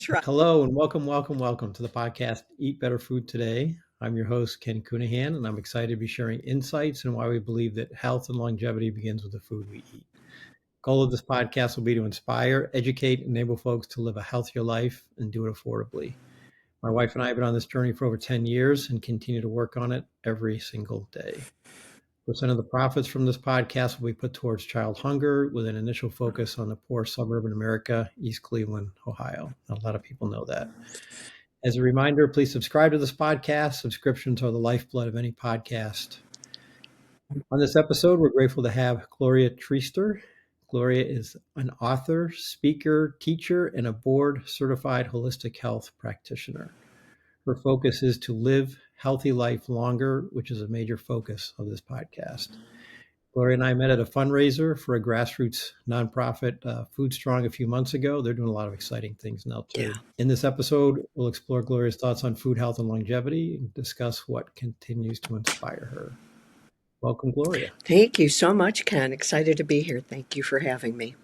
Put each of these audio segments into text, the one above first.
Try. Hello and welcome to the podcast Eat Better Food Today. I'm your host, Ken Coonahan, and I'm excited to be sharing insights and why we believe that health and longevity begins with the food we eat. Goal of this podcast will be to inspire, educate, and enable folks to live a healthier life and do it affordably. My wife and I have been on this journey for over 10 years and continue to work on it every single day. Percent of the profits from this podcast will be put towards child hunger with an initial focus on the poor suburban America, East Cleveland, Ohio. Not a lot of people know that. As a reminder, please subscribe to this podcast. Subscriptions are the lifeblood of any podcast. On this episode, we're grateful to have Gloria Treister. Gloria is an author, speaker, teacher, and a board-certified holistic health practitioner. Her focus is to live healthy life longer, which is a major focus of this podcast. Gloria and I met at a fundraiser for a grassroots nonprofit, Food Strong, a few months ago. They're doing a lot of exciting things now, too. Yeah. In this episode, we'll explore Gloria's thoughts on food, health, and longevity and discuss what continues to inspire her. Welcome, Gloria. Thank you so much, Ken. Excited to be here. Thank you for having me.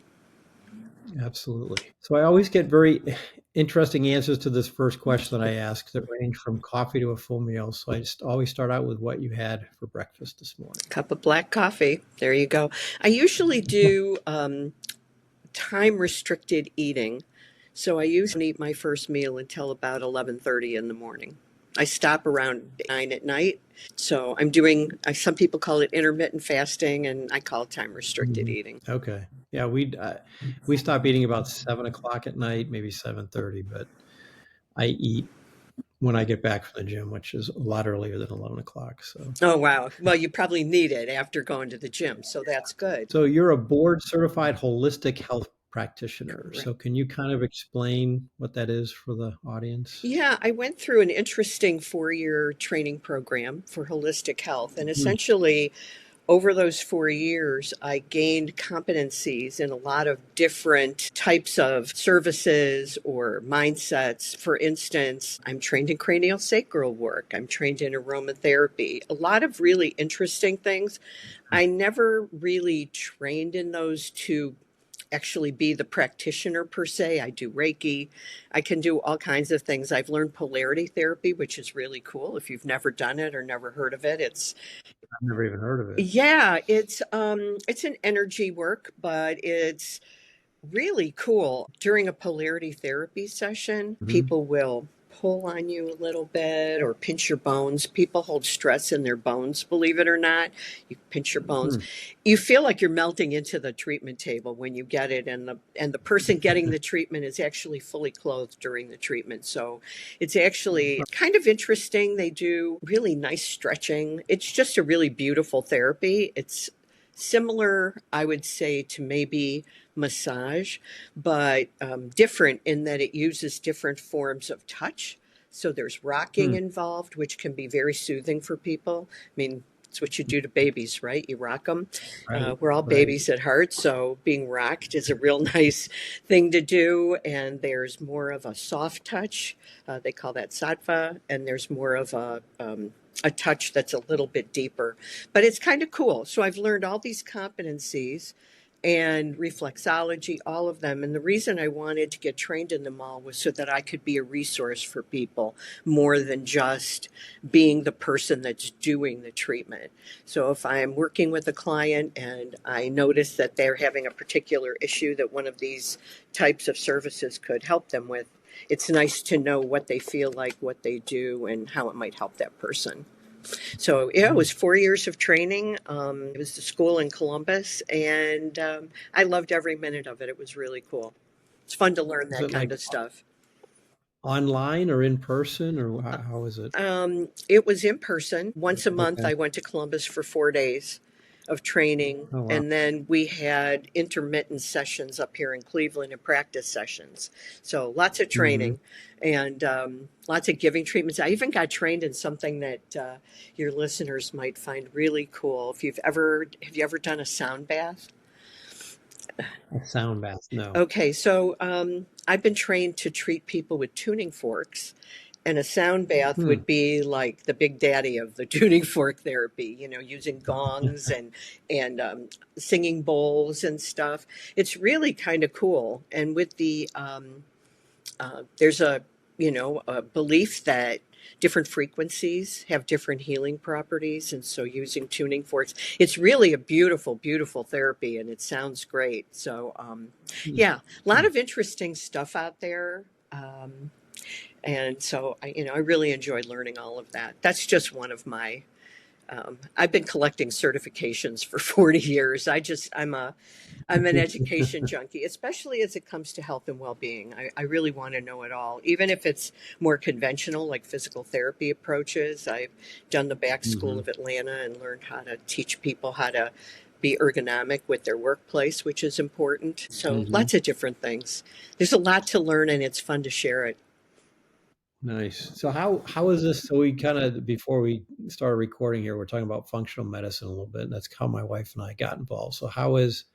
Absolutely. So I always get very interesting answers to this first question that I ask that range from coffee to a full meal. So I just always start out with what you had for breakfast this morning. Cup of black coffee. There you go. I usually do time-restricted eating. So I usually eat my first meal until about 11:30 in the morning. I stop around 9 at night. So I'm doing, some people call it intermittent fasting, and I call it time-restricted eating. Okay. Yeah, we stop eating about 7 o'clock at night, maybe 7:30, but I eat when I get back from the gym, which is a lot earlier than 11 o'clock. So. Oh, wow. Well, you probably need it after going to the gym, so that's good. So you're a board-certified holistic health practitioner. Correct. So can you kind of explain what that is for the audience? Yeah, I went through an interesting 4-year training program for holistic health. And essentially, over those 4 years, I gained competencies in a lot of different types of services or mindsets. For instance, I'm trained in cranial sacral work, I'm trained in aromatherapy, a lot of really interesting things. I never really trained in those to actually be the practitioner per se. I do Reiki. I can do all kinds of things. I've learned polarity therapy, which is really cool. If you've never done it or never heard of it, I've never even heard of it. yeah, it's an energy work, but it's really cool. During a polarity therapy session, people will pull on you a little bit or pinch your bones. People hold stress in their bones, believe it or not. You pinch your bones. You feel like you're melting into the treatment table when you get it, and the person getting the treatment is actually fully clothed during the treatment. So it's actually kind of interesting. They do really nice stretching. It's just a really beautiful therapy. It's similar, I would say, to maybe massage, but different in that it uses different forms of touch. So there's rocking involved, which can be very soothing for people. I mean, it's what you do to babies, right? You rock them. Right, We're all right. babies at heart, so being rocked is a real nice thing to do. And there's more of a soft touch. They call that sattva, and there's more of a touch that's a little bit deeper, but it's kind of cool. So I've learned all these competencies and reflexology, all of them. And the reason I wanted to get trained in them all was so that I could be a resource for people more than just being the person that's doing the treatment. So if I'm working with a client and I notice that they're having a particular issue that one of these types of services could help them with, it's nice to know what they feel like, what they do, and how it might help that person. So yeah, it was 4 years of training. It was the school in Columbus, and I loved every minute of it. It was really cool. It's fun to learn that kind of stuff. Online or in person, or how is it? It was in person. Once a month, I went to Columbus for 4 days of training. Oh, wow. And then we had intermittent sessions up here in Cleveland and practice sessions. So lots of training and lots of giving treatments. I even got trained in something that your listeners might find really cool. Have you ever done a sound bath? A sound bath? No. Okay, so I've been trained to treat people with tuning forks. And a sound bath would be like the big daddy of the tuning fork therapy, using gongs and singing bowls and stuff. It's really kind of cool. And with the There's a belief that different frequencies have different healing properties, and so using tuning forks, it's really a beautiful, beautiful therapy, and it sounds great. So, Mm, yeah, a lot mm. of interesting stuff out there. And so I really enjoyed learning all of that. That's just one of my I've been collecting certifications for 40 years. I'm an education junkie, especially as it comes to health and well-being. I really want to know it all, even if it's more conventional, like physical therapy approaches. I've done the back school Mhm, of Atlanta and learned how to teach people how to be ergonomic with their workplace, which is important. So mhm. lots of different things. There's a lot to learn, and it's fun to share it. Nice. So how is this? So we kind of before we started recording here, we're talking about functional medicine a little bit, and that's how my wife and I got involved. So how is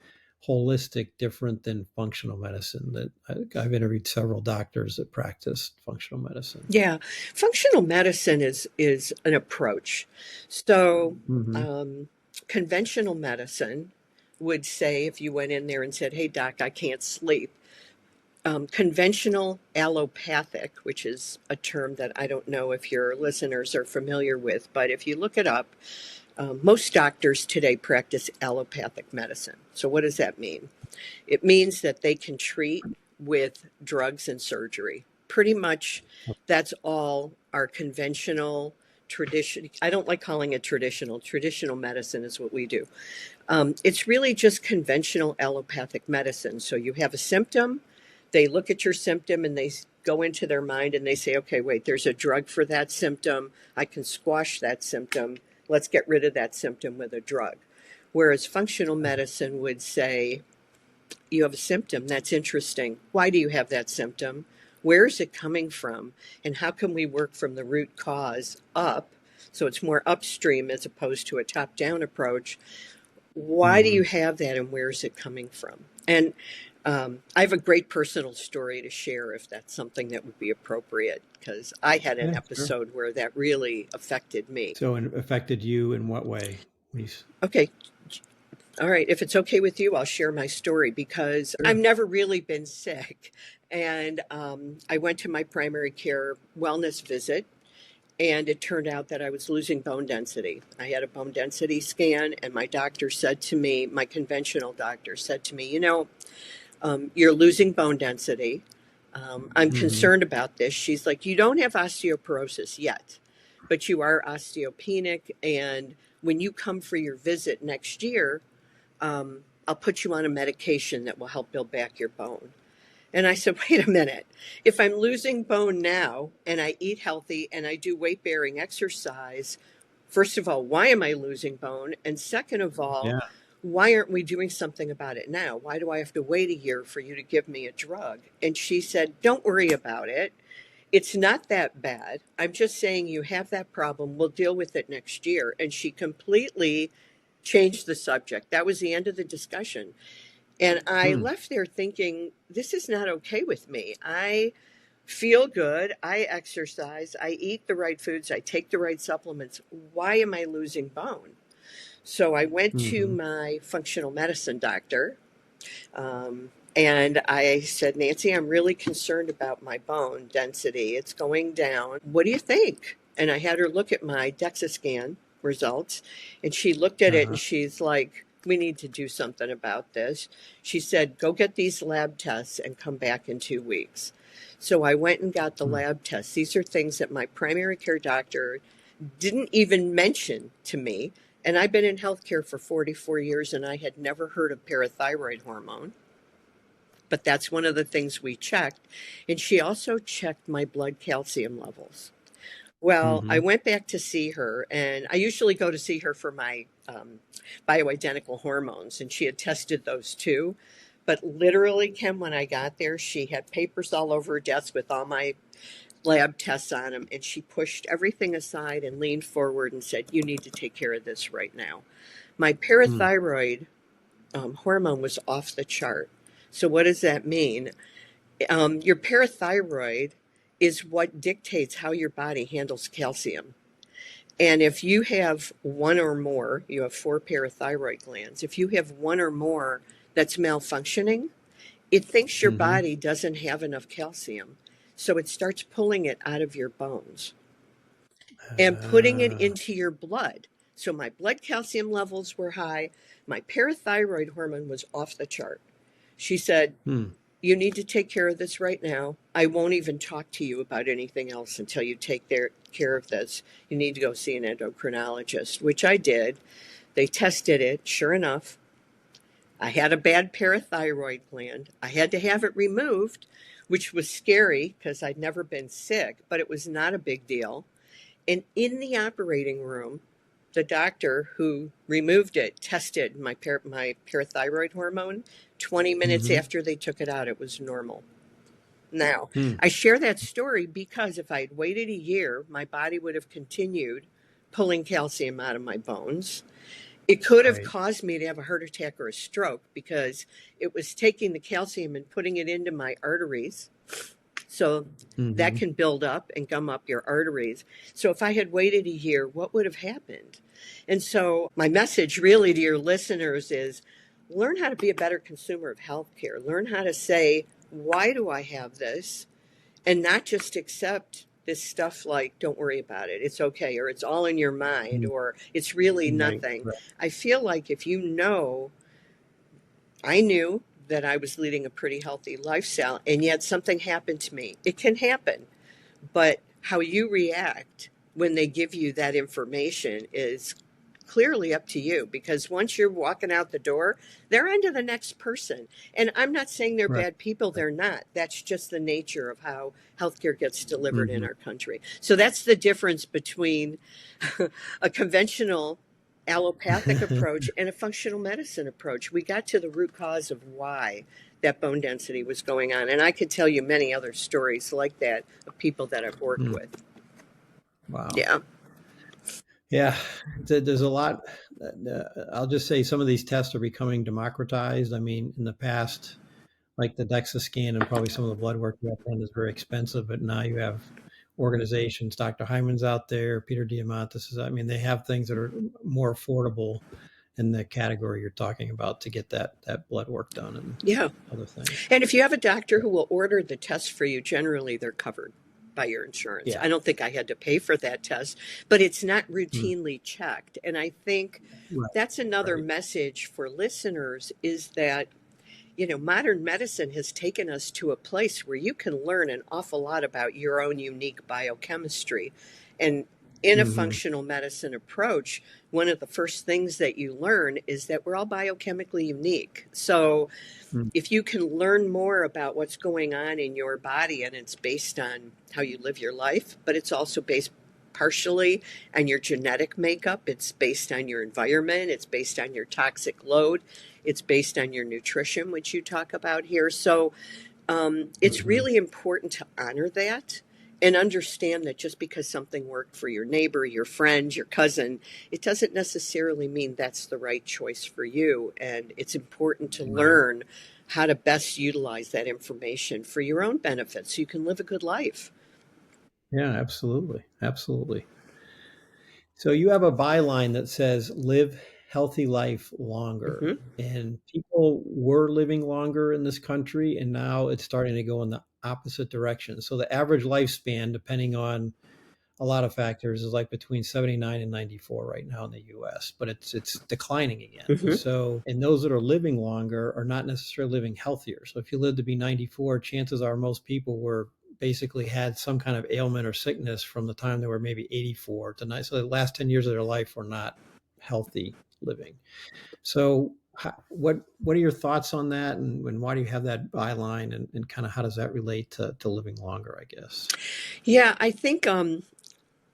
holistic different than functional medicine? That I've interviewed several doctors that practice functional medicine. Yeah, functional medicine is an approach. So, Hmm. conventional medicine would say if you went in there and said, "Hey, doc, I can't sleep." Conventional allopathic, which is a term that I don't know if your listeners are familiar with, but if you look it up, most doctors today practice allopathic medicine. So, what does that mean? It means that they can treat with drugs and surgery. Pretty much that's all our conventional tradition. I don't like calling it traditional. Traditional medicine is what we do. It's really just conventional allopathic medicine. So you have a symptom, they look at your symptom and they go into their mind and they say, okay, wait, there's a drug for that symptom. I can squash that symptom. Let's get rid of that symptom with a drug. Whereas functional medicine would say, you have a symptom. That's interesting. Why do you have that symptom? Where is it coming from? And how can we work from the root cause up? So it's more upstream as opposed to a top down approach. Why do Hmm. you have that and where is it coming from? And I have a great personal story to share if that's something that would be appropriate, because I had an Yeah, sure. episode where that really affected me. So it affected you in what way? Please. Okay, all right, if it's okay with you, I'll share my story because I've Sure. never really been sick. And I went to my primary care wellness visit, and it turned out that I was losing bone density. I had a bone density scan, and my doctor said to me, my conventional doctor said to me, you're losing bone density. I'm Hmm. concerned about this. She's like, you don't have osteoporosis yet, but you are osteopenic. And when you come for your visit next year, I'll put you on a medication that will help build back your bone. And I said, wait a minute. If I'm losing bone now and I eat healthy and I do weight bearing exercise, first of all, why am I losing bone? And second of all, Yeah. why aren't we doing something about it now? Why do I have to wait a year for you to give me a drug? And she said, don't worry about it. It's not that bad. I'm just saying you have that problem. We'll deal with it next year. And she completely changed the subject. That was the end of the discussion. And I Hmm. left there thinking, this is not okay with me. I feel good. I exercise. I eat the right foods. I take the right supplements. Why am I losing bone? So I went to Hmm. my functional medicine doctor, and I said, Nancy, I'm really concerned about my bone density. It's going down. What do you think? And I had her look at my DEXA scan results, and she looked at it and Uh-huh. she's like, we need to do something about this. She said, go get these lab tests and come back in 2 weeks. So I went and got the Hmm. lab tests. These are things that my primary care doctor didn't even mention to me. And I've been in healthcare for 44 years and I had never heard of parathyroid hormone, but that's one of the things we checked. And she also checked my blood calcium levels. Well, I Hmm. went back to see her, and I usually go to see her for my bioidentical hormones, and she had tested those too. But literally, Kim, when I got there, she had papers all over her desk with all my lab tests on them, and she pushed everything aside and leaned forward and said, you need to take care of this right now. My Hmm. parathyroid hormone was off the chart. So, what does that mean? Your parathyroid is what dictates how your body handles calcium. And if you have one or more, you have four parathyroid glands. If you have one or more that's malfunctioning, it thinks your Hmm. body doesn't have enough calcium. So it starts pulling it out of your bones and putting it into your blood. So my blood calcium levels were high. My parathyroid hormone was off the chart. She said, you need to take care of this right now. I won't even talk to you about anything else until you take care of this. You need to go see an endocrinologist, which I did. They tested it. Sure enough, I had a bad parathyroid gland. I had to have it removed, which was scary because I'd never been sick, but it was not a big deal. And in the operating room, the doctor who removed it tested my parathyroid hormone. 20 minutes after they took it out, it was normal. Now, I share that story because if I had waited a year, my body would have continued pulling calcium out of my bones. It could have caused me to have a heart attack or a stroke because it was taking the calcium and putting it into my arteries. So that can build up and gum up your arteries. So if I had waited a year, what would have happened? And so my message really to your listeners is learn how to be a better consumer of healthcare. Learn how to say, why do I have this? And not just accept this stuff like, don't worry about it. It's okay. Or it's all in your mind or it's really nothing. Right. I feel like if you know, I knew that I was leading a pretty healthy lifestyle, and yet something happened to me. It can happen, but how you react when they give you that information is clearly up to you, because once you're walking out the door, they're on to the next person. And I'm not saying they're bad people. They're not. That's just the nature of how healthcare gets delivered in our country. So that's the difference between a conventional allopathic approach and a functional medicine approach. We got to the root cause of why that bone density was going on. And I could tell you many other stories like that of people that I've worked with. Wow. Yeah. Yeah. There's a lot. I'll just say some of these tests are becoming democratized. I mean, in the past, like the DEXA scan and probably some of the blood work you have done is very expensive, but now you have organizations, Dr. Hyman's out there, Peter Diamandis I mean, they have things that are more affordable in the category you're talking about to get that blood work done and other things. And if you have a doctor who will order the test for you, generally they're covered by your insurance. Yeah. I don't think I had to pay for that test, but it's not routinely checked. And I think that's another message for listeners is that, you know, modern medicine has taken us to a place where you can learn an awful lot about your own unique biochemistry. And in a functional medicine approach, one of the first things that you learn is that we're all biochemically unique. So if you can learn more about what's going on in your body, and it's based on how you live your life, but it's also based partially on your genetic makeup, it's based on your environment, it's based on your toxic load, it's based on your nutrition, which you talk about here. So it's really important to honor that and understand that just because something worked for your neighbor, your friend, your cousin, it doesn't necessarily mean that's the right choice for you. And it's important to learn how to best utilize that information for your own benefit so you can live a good life. Yeah, absolutely. Absolutely. So you have a byline that says live healthy life longer. And people were living longer in this country, and now it's starting to go in the opposite direction. So the average lifespan, depending on a lot of factors, is like between 79 and 94 right now in the US, but it's declining again. So, and those that are living longer are not necessarily living healthier. So if you live to be 94, chances are most people were basically had some kind of ailment or sickness from the time they were maybe 84 to 90. So the last 10 years of their life were not healthy living. So what are your thoughts on that? And why do you have that byline and kind of how does that relate to living longer, I guess? Yeah, I think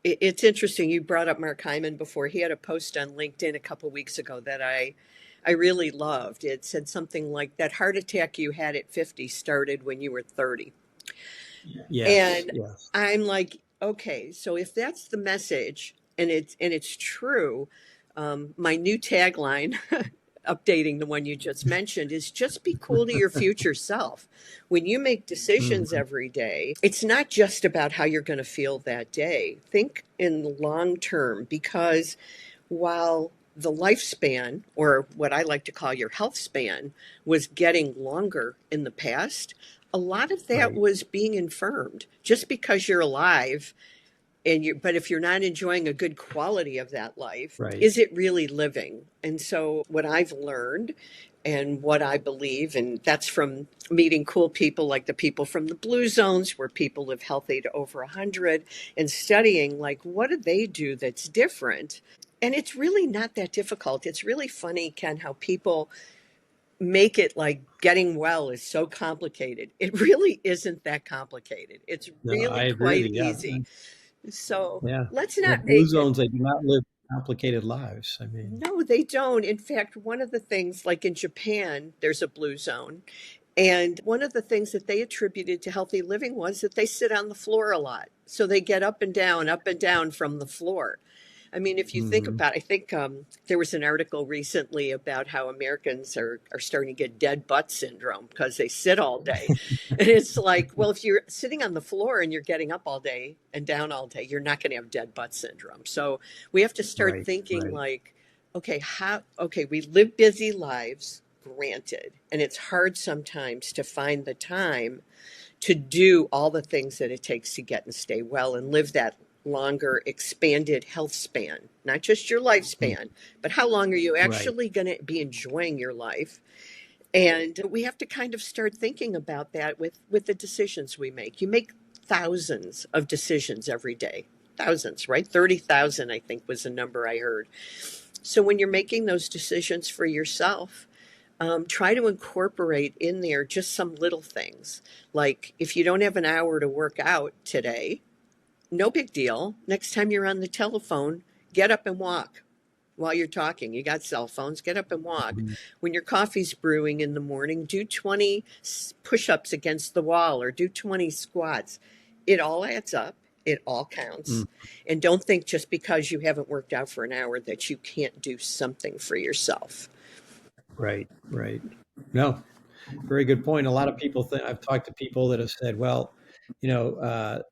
it's interesting. You brought up Mark Hyman before. He had a post on LinkedIn a couple weeks ago that I really loved. It said something like that heart attack you had at 50 started when you were 30. And I'm like, okay, so if that's the message and it's true, my new tagline, updating the one you just mentioned, is just be cool to your future self. When you make decisions every day, it's not just about how you're going to feel that day. Think in the long term, because while the lifespan, or what I like to call your health span, was getting longer in the past, A lot of that Right. was being infirmed. Just because you're alive but if you're not enjoying a good quality of that life, Right. is it really living? And so what I've learned and what I believe, and that's from meeting cool people like the people from the blue zones where people live healthy to over 100, and studying like what do they do that's different. And it's really not that difficult. It's really funny, Ken, how people make it like getting well is so complicated. It really isn't that complicated. It's No, I really agree with quite you. Yeah. easy. So Yeah. let's The not blue make it. zones, they do not live complicated lives. I mean, No, they don't. In fact, one of the things, like in Japan, there's a blue zone. And one of the things that they attributed to healthy living was that they sit on the floor a lot. So they get up and down from the floor. I mean, if you think hmm about, I think there was an article recently about how Americans are starting to get dead butt syndrome because they sit all day. And it's like, well, if you're sitting on the floor and you're getting up all day and down all day, you're not going to have dead butt syndrome. So we have to start right, thinking right. like, okay, we live busy lives, granted, and it's hard sometimes to find the time to do all the things that it takes to get and stay well and live that longer expanded health span, not just your Mm, lifespan, but how long are you right. actually going to be enjoying your life. And we have to kind of start thinking about that with the decisions we make. You make thousands of decisions every day, thousands, right? 30,000 I think was the number I heard. So when you're making those decisions for yourself, try to incorporate in there just some little things. Like if you don't have an hour to work out today, no big deal. Next time you're on the telephone, get up and walk while you're talking. You got cell phones, get up and walk. Mhm. When your coffee's brewing in the morning, do 20 push ups against the wall or do 20 squats. It all adds up, it all Mm, counts. And don't think just because you haven't worked out for an hour that you can't do something for yourself. right, right. No, very good point. A lot of people think I've talked to people that have said, "Well,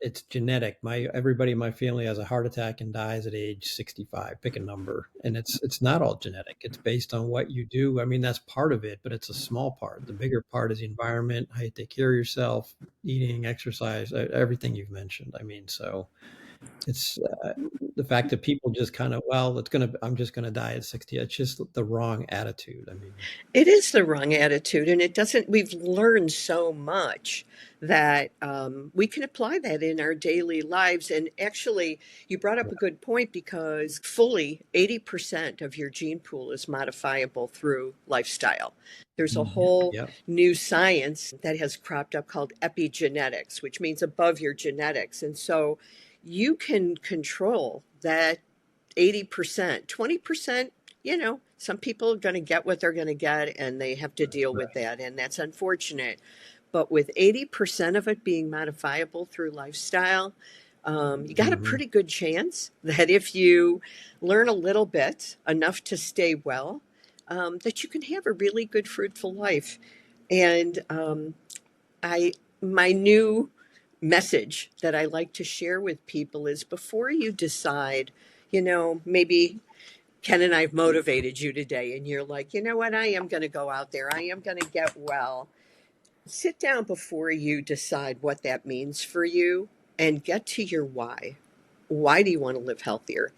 it's genetic. My everybody in my family has a heart attack and dies at age 65. Pick a number." And it's not all genetic. It's based on what you do. I mean, that's part of it, but it's a small part. The bigger part is the environment, how you take care of yourself, eating, exercise, everything you've mentioned. I mean, so it's the fact that people just kind of, well, I'm just gonna die at 60. It's just the wrong attitude. I mean, It is the wrong attitude, and it doesn't. We've learned so much that we can apply that in our daily lives. And actually, you brought up a good point because fully 80% of your gene pool is modifiable through lifestyle. There's a whole yeah, new science that has cropped up called epigenetics, which means above your genetics. And so you can control that 80%, 20%, some people are going to get what they're going to get and they have to deal with right. that. And that's unfortunate. But with 80% of it being modifiable through lifestyle, you got a hmm pretty good chance that if you learn a little bit, enough to stay well, that you can have a really good, fruitful life. And my new message that I like to share with people is before you decide, maybe Ken and I've motivated you today, and you're like, you know what, I am going to go out there, I am going to get well. Sit down before you decide what that means for you and get to your why. Why do you want to live healthier?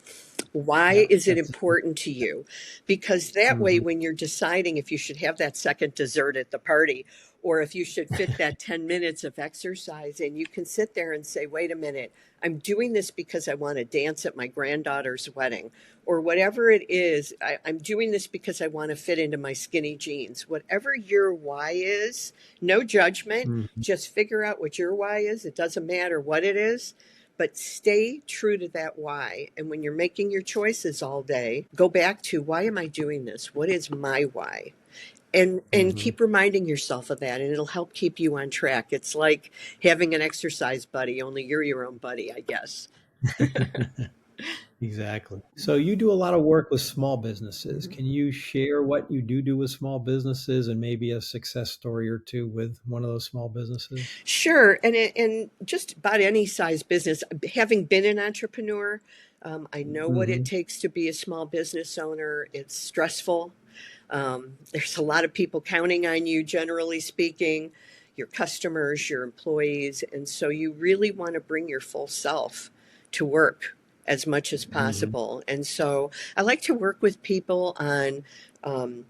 Why Yeah, is it that's important to you? Because that way, mhm. when you're deciding if you should have that second dessert at the party or if you should fit that 10 minutes of exercise, and you can sit there and say, wait a minute, I'm doing this because I want to dance at my granddaughter's wedding, or whatever it is. I'm doing this because I want to fit into my skinny jeans. Whatever your why is, no judgment, Mhm, just figure out what your why is. It doesn't matter what it is, but stay true to that why. And when you're making your choices all day, go back to why am I doing this? What is my why? And mhm. keep reminding yourself of that, and it'll help keep you on track. It's like having an exercise buddy, only you're your own buddy, I guess. Exactly. So you do a lot of work with small businesses. Mhm. Can you share what you do with small businesses and maybe a success story or two with one of those small businesses? Sure, and just about any size business. Having been an entrepreneur, I know what it Mhm. takes to be a small business owner. It's stressful. There's a lot of people counting on you, generally speaking. your customers, your employees. And so you really want to bring your full self to work as much as Mm-hmm. possible. And so I like to work with people on, um,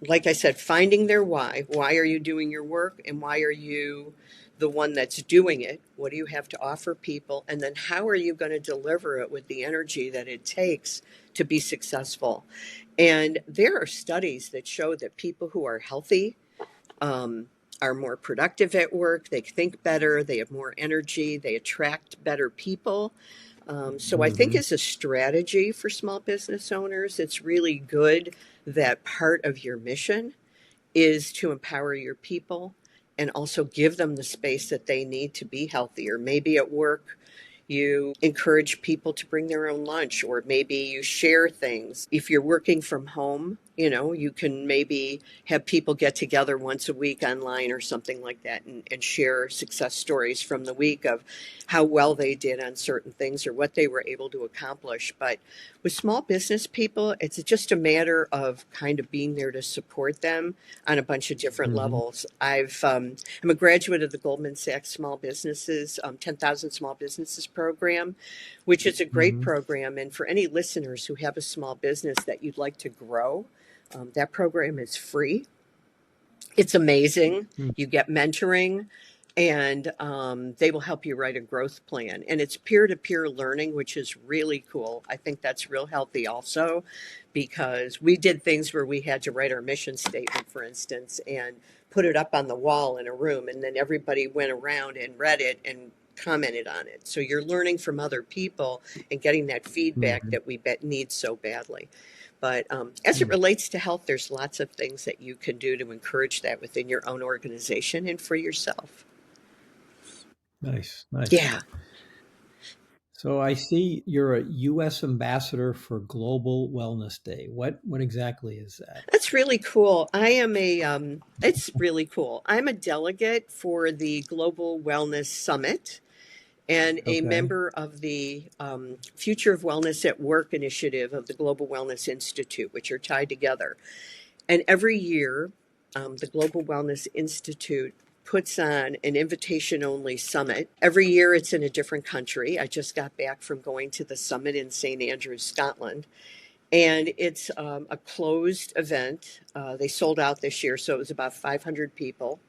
like I said, finding their why. Why are you doing your work, and why are you the one that's doing it? What do you have to offer people? And then how are you going to deliver it with the energy that it takes to be successful? And there are studies that show that people who are healthy, um, are more productive at work, they think better, they have more energy, they attract better people. So I think Mm-hmm. as a strategy for small business owners, it's really good that part of your mission is to empower your people and also give them the space that they need to be healthier. Maybe at work, you encourage people to bring their own lunch, or maybe you share things. If you're working from home, you can maybe have people get together once a week online or something like that, and share success stories from the week of how well they did on certain things or what they were able to accomplish. But with small business people, it's just a matter of kind of being there to support them on a bunch of different Mm-hmm. levels. I'm a graduate of the Goldman Sachs Small Businesses, 10,000 Small Businesses program, which is a great Mm-hmm. program. And for any listeners who have a small business that you'd like to grow, that program is free. It's amazing. You get mentoring, and they will help you write a growth plan. And it's peer to peer learning, which is really cool. I think that's real healthy also, because we did things where we had to write our mission statement, for instance, and put it up on the wall in a room. And then everybody went around and read it and commented on it. So you're learning from other people and getting that feedback Mm-hmm. that we need so badly. But as it relates to health, there's lots of things that you can do to encourage that within your own organization and for yourself. Nice, nice. Yeah, So I see you're a U.S. ambassador for Global Wellness Day. What exactly is that? that's really cool. It's really cool. I'm a delegate for the Global Wellness Summit and a Okay. member of the Future of Wellness at Work initiative of the Global Wellness Institute, which are tied together. And every year, the Global Wellness Institute puts on an invitation only summit. Every year, it's in a different country. I just got back from going to the summit in St. Andrews, Scotland. And it's a closed event. They sold out this year, so it was about 500 people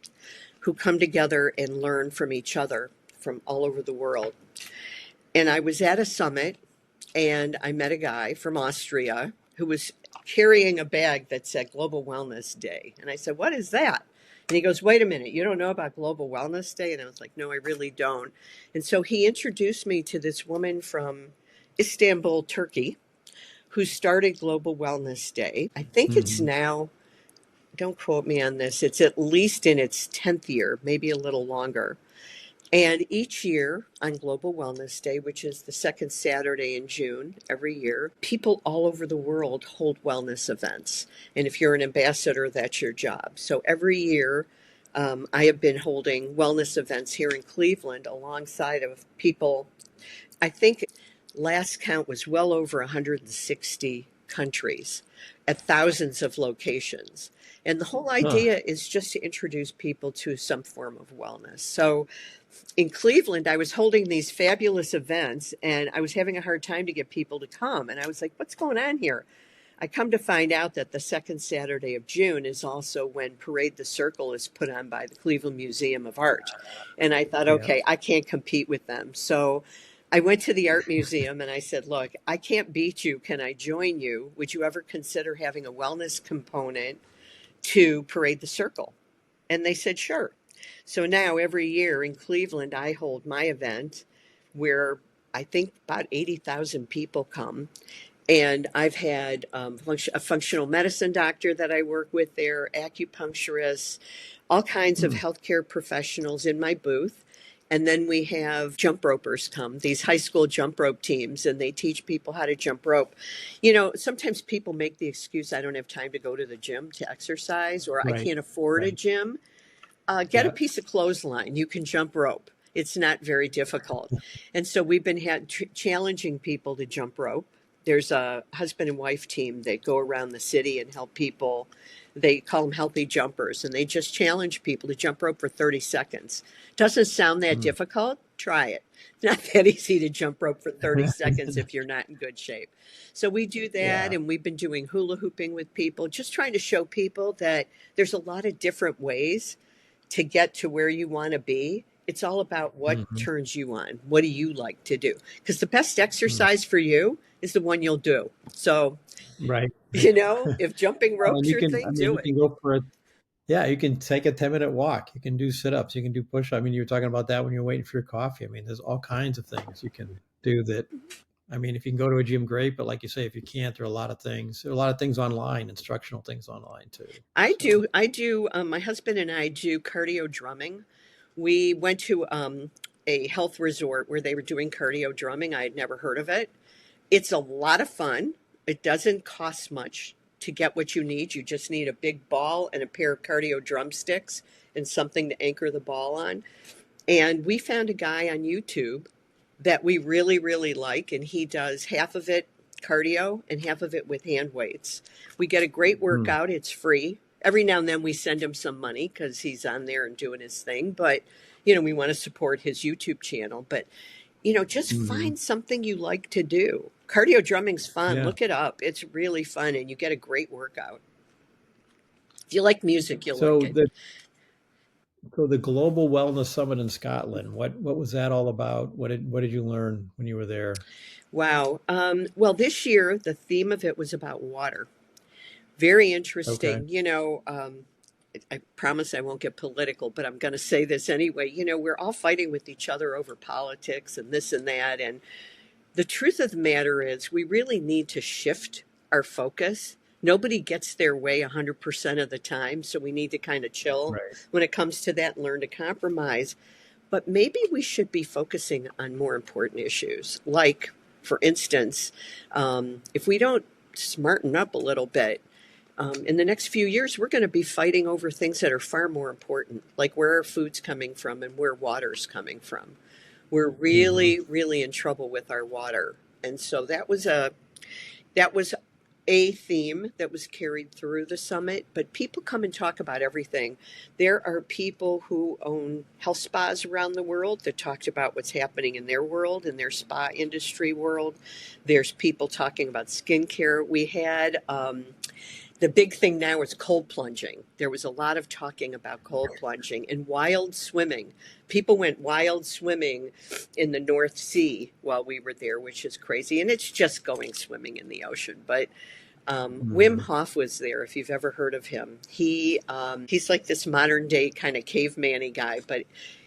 who come together and learn from each other from all over the world. And I was at a summit, and I met a guy from Austria who was carrying a bag that said Global Wellness Day. And I said, "What is that?" And he goes, "Wait a minute, you don't know about Global Wellness Day?" And I was like, "No, I really don't." And so he introduced me to this woman from Istanbul, Turkey, who started Global Wellness Day. I think it's Mm-hmm. now, don't quote me on this, it's at least in its 10th year, maybe a little longer. And each year on Global Wellness Day, which is the second Saturday in June every year, people all over the world hold wellness events. And if you're an ambassador, that's your job. So every year, I have been holding wellness events here in Cleveland alongside of people. I think last count was well over 160 countries at thousands of locations. And the whole Huh. idea is just to introduce people to some form of wellness. So in Cleveland, I was holding these fabulous events, and I was having a hard time to get people to come. And I was like, "What's going on here?" I come to find out that the second Saturday of June is also when Parade the Circle is put on by the Cleveland Museum of Art. And I thought, Yeah. okay, I can't compete with them. So I went to the art museum and I said, "Look, I can't beat you. Can I join you? Would you ever consider having a wellness component to Parade the Circle?" And they said, "Sure." So now every year in Cleveland, I hold my event where I think about 80,000 people come. And I've had a functional medicine doctor that I work with there, acupuncturists, all kinds of Hmm. healthcare professionals in my booth. And then we have jump ropers come, these high school jump rope teams, and they teach people how to jump rope. Sometimes people make the excuse, "I don't have time to go to the gym to exercise," or "I Right. can't afford a Right. gym." Get a Yeah. piece of clothesline. You can jump rope. It's not very difficult. And so we've been challenging people to jump rope. There's a husband and wife team that go around the city and help people They call them healthy jumpers, and they just challenge people to jump rope for 30 seconds. Doesn't sound that Mm. difficult. Try it. It's not that easy to jump rope for 30 seconds if you're not in good shape. So we do that, Yeah. and we've been doing hula hooping with people, just trying to show people that there's a lot of different ways to get to where you want to be. It's all about what Hmm. turns you on. What do you like to do? Because the best Mm. exercise for you is the one you'll do. So, Right. if jumping And rope's you your can, I thing, mean, do you it. can go for a, yeah, you can take a 10-minute walk. You can do sit-ups. You can do push. I mean, you were talking about that when you're waiting for your coffee. I mean, there's all kinds of things you can do that. I mean, if you can go to a gym, great. But like you say, if you can't, there are a lot of things. There are a lot of things online, instructional things online too. I So, do. I do. My husband and I do cardio drumming. We went to a health resort where they were doing cardio drumming. I had never heard of it. It's a lot of fun. It doesn't cost much to get what you need. You just need a big ball and a pair of cardio drumsticks and something to anchor the ball on. And we found a guy on YouTube that we really, really like, and he does half of it cardio and half of it with hand weights. We get a great mm, workout. It's free. Every now and then we send him some money because he's on there and doing his thing. But, we want to support his YouTube channel. But, just mhm. find something you like to do. Cardio drumming's fun. Yeah. Look it up. It's really fun, and you get a great workout. If you like music, you'll like So it. the Global Wellness Summit in Scotland. What was that all about? What did you learn when you were there? Wow. Well, this year, the theme of it was about water. Very Okay. interesting. I promise I won't get political, but I'm going to say this anyway. We're all fighting with each other over politics and this and that. And the truth of the matter is, we really need to shift our focus. Nobody gets their way 100% of the time. So we need to kind of chill Right. when it comes to that and learn to compromise. But maybe we should be focusing on more important issues. Like, for instance, if we don't smarten up a little bit, in the next few years, we're going to be fighting over things that are far more important, like where our food's coming from and where water's coming from. We're Hmm. really, really in trouble with our water, and so that was a theme that was carried through the summit. But people come and talk about everything. There are people who own health spas around the world that talked about what's happening in their world, in their spa industry world. There's people talking about skincare. We had the big thing now is cold plunging. There was a lot of talking about cold plunging and wild swimming. People went wild swimming in the North Sea while we were there, which is crazy. And it's just going swimming in the ocean. But Wim Hmm. Hof was there, if you've ever heard of him. He's like this modern day kind of caveman-y guy, but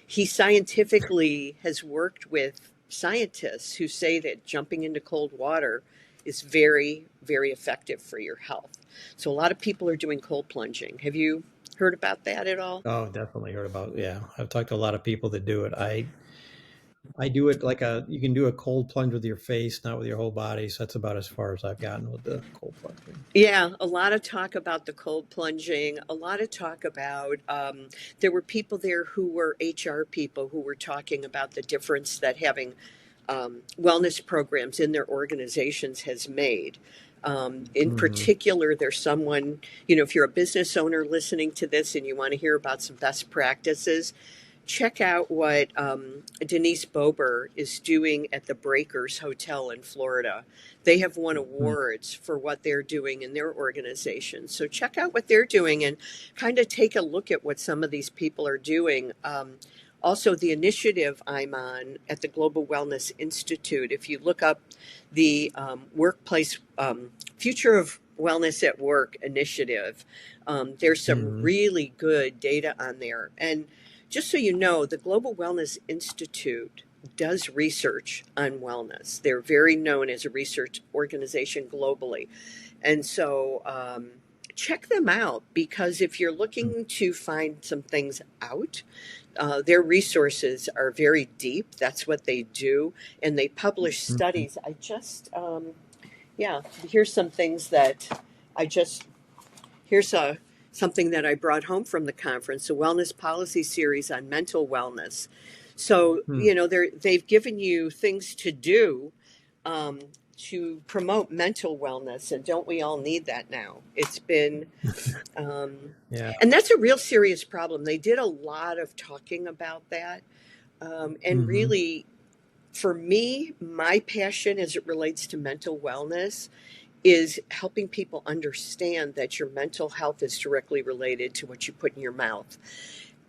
he scientifically has worked with scientists who say that jumping into cold water is very, very effective for your health. So a lot of people are doing cold plunging. Have you heard about that at all? Oh, definitely heard about. Yeah, I've talked to a lot of people that do it. I do it like you can do a cold plunge with your face, not with your whole body. So that's about as far as I've gotten with the cold plunging. Yeah, a lot of talk about the cold plunging, a lot of talk about, there were people there who were HR people who were talking about the difference that having wellness programs in their organizations has made. In Hmm. particular, there's someone, if you're a business owner listening to this and you want to hear about some best practices, check out what Denise Bober is doing at the Breakers Hotel in Florida. They have won awards for what they're doing in their organization. So check out what they're doing and kind of take a look at what some of these people are doing. Also, the initiative I'm on at the Global Wellness Institute, if you look up the workplace future of wellness at work initiative, there's some Hmm. really good data on there. And just so you know, the Global Wellness Institute does research on wellness. They're very known as a research organization globally. And so check them out, because if you're looking to find some things out, their resources are very deep. That's what they do. And they publish Hmm. studies. Yeah, here's some things that I just Here's something that I brought home from the conference, a wellness policy series on mental wellness. So, Hmm. they've given you things to do, um, to promote mental wellness. And don't we all need that now? It's been, Yeah. and that's a real serious problem. They did a lot of talking about that. And Hmm. really, for me, my passion as it relates to mental wellness is helping people understand that your mental health is directly related to what you put in your mouth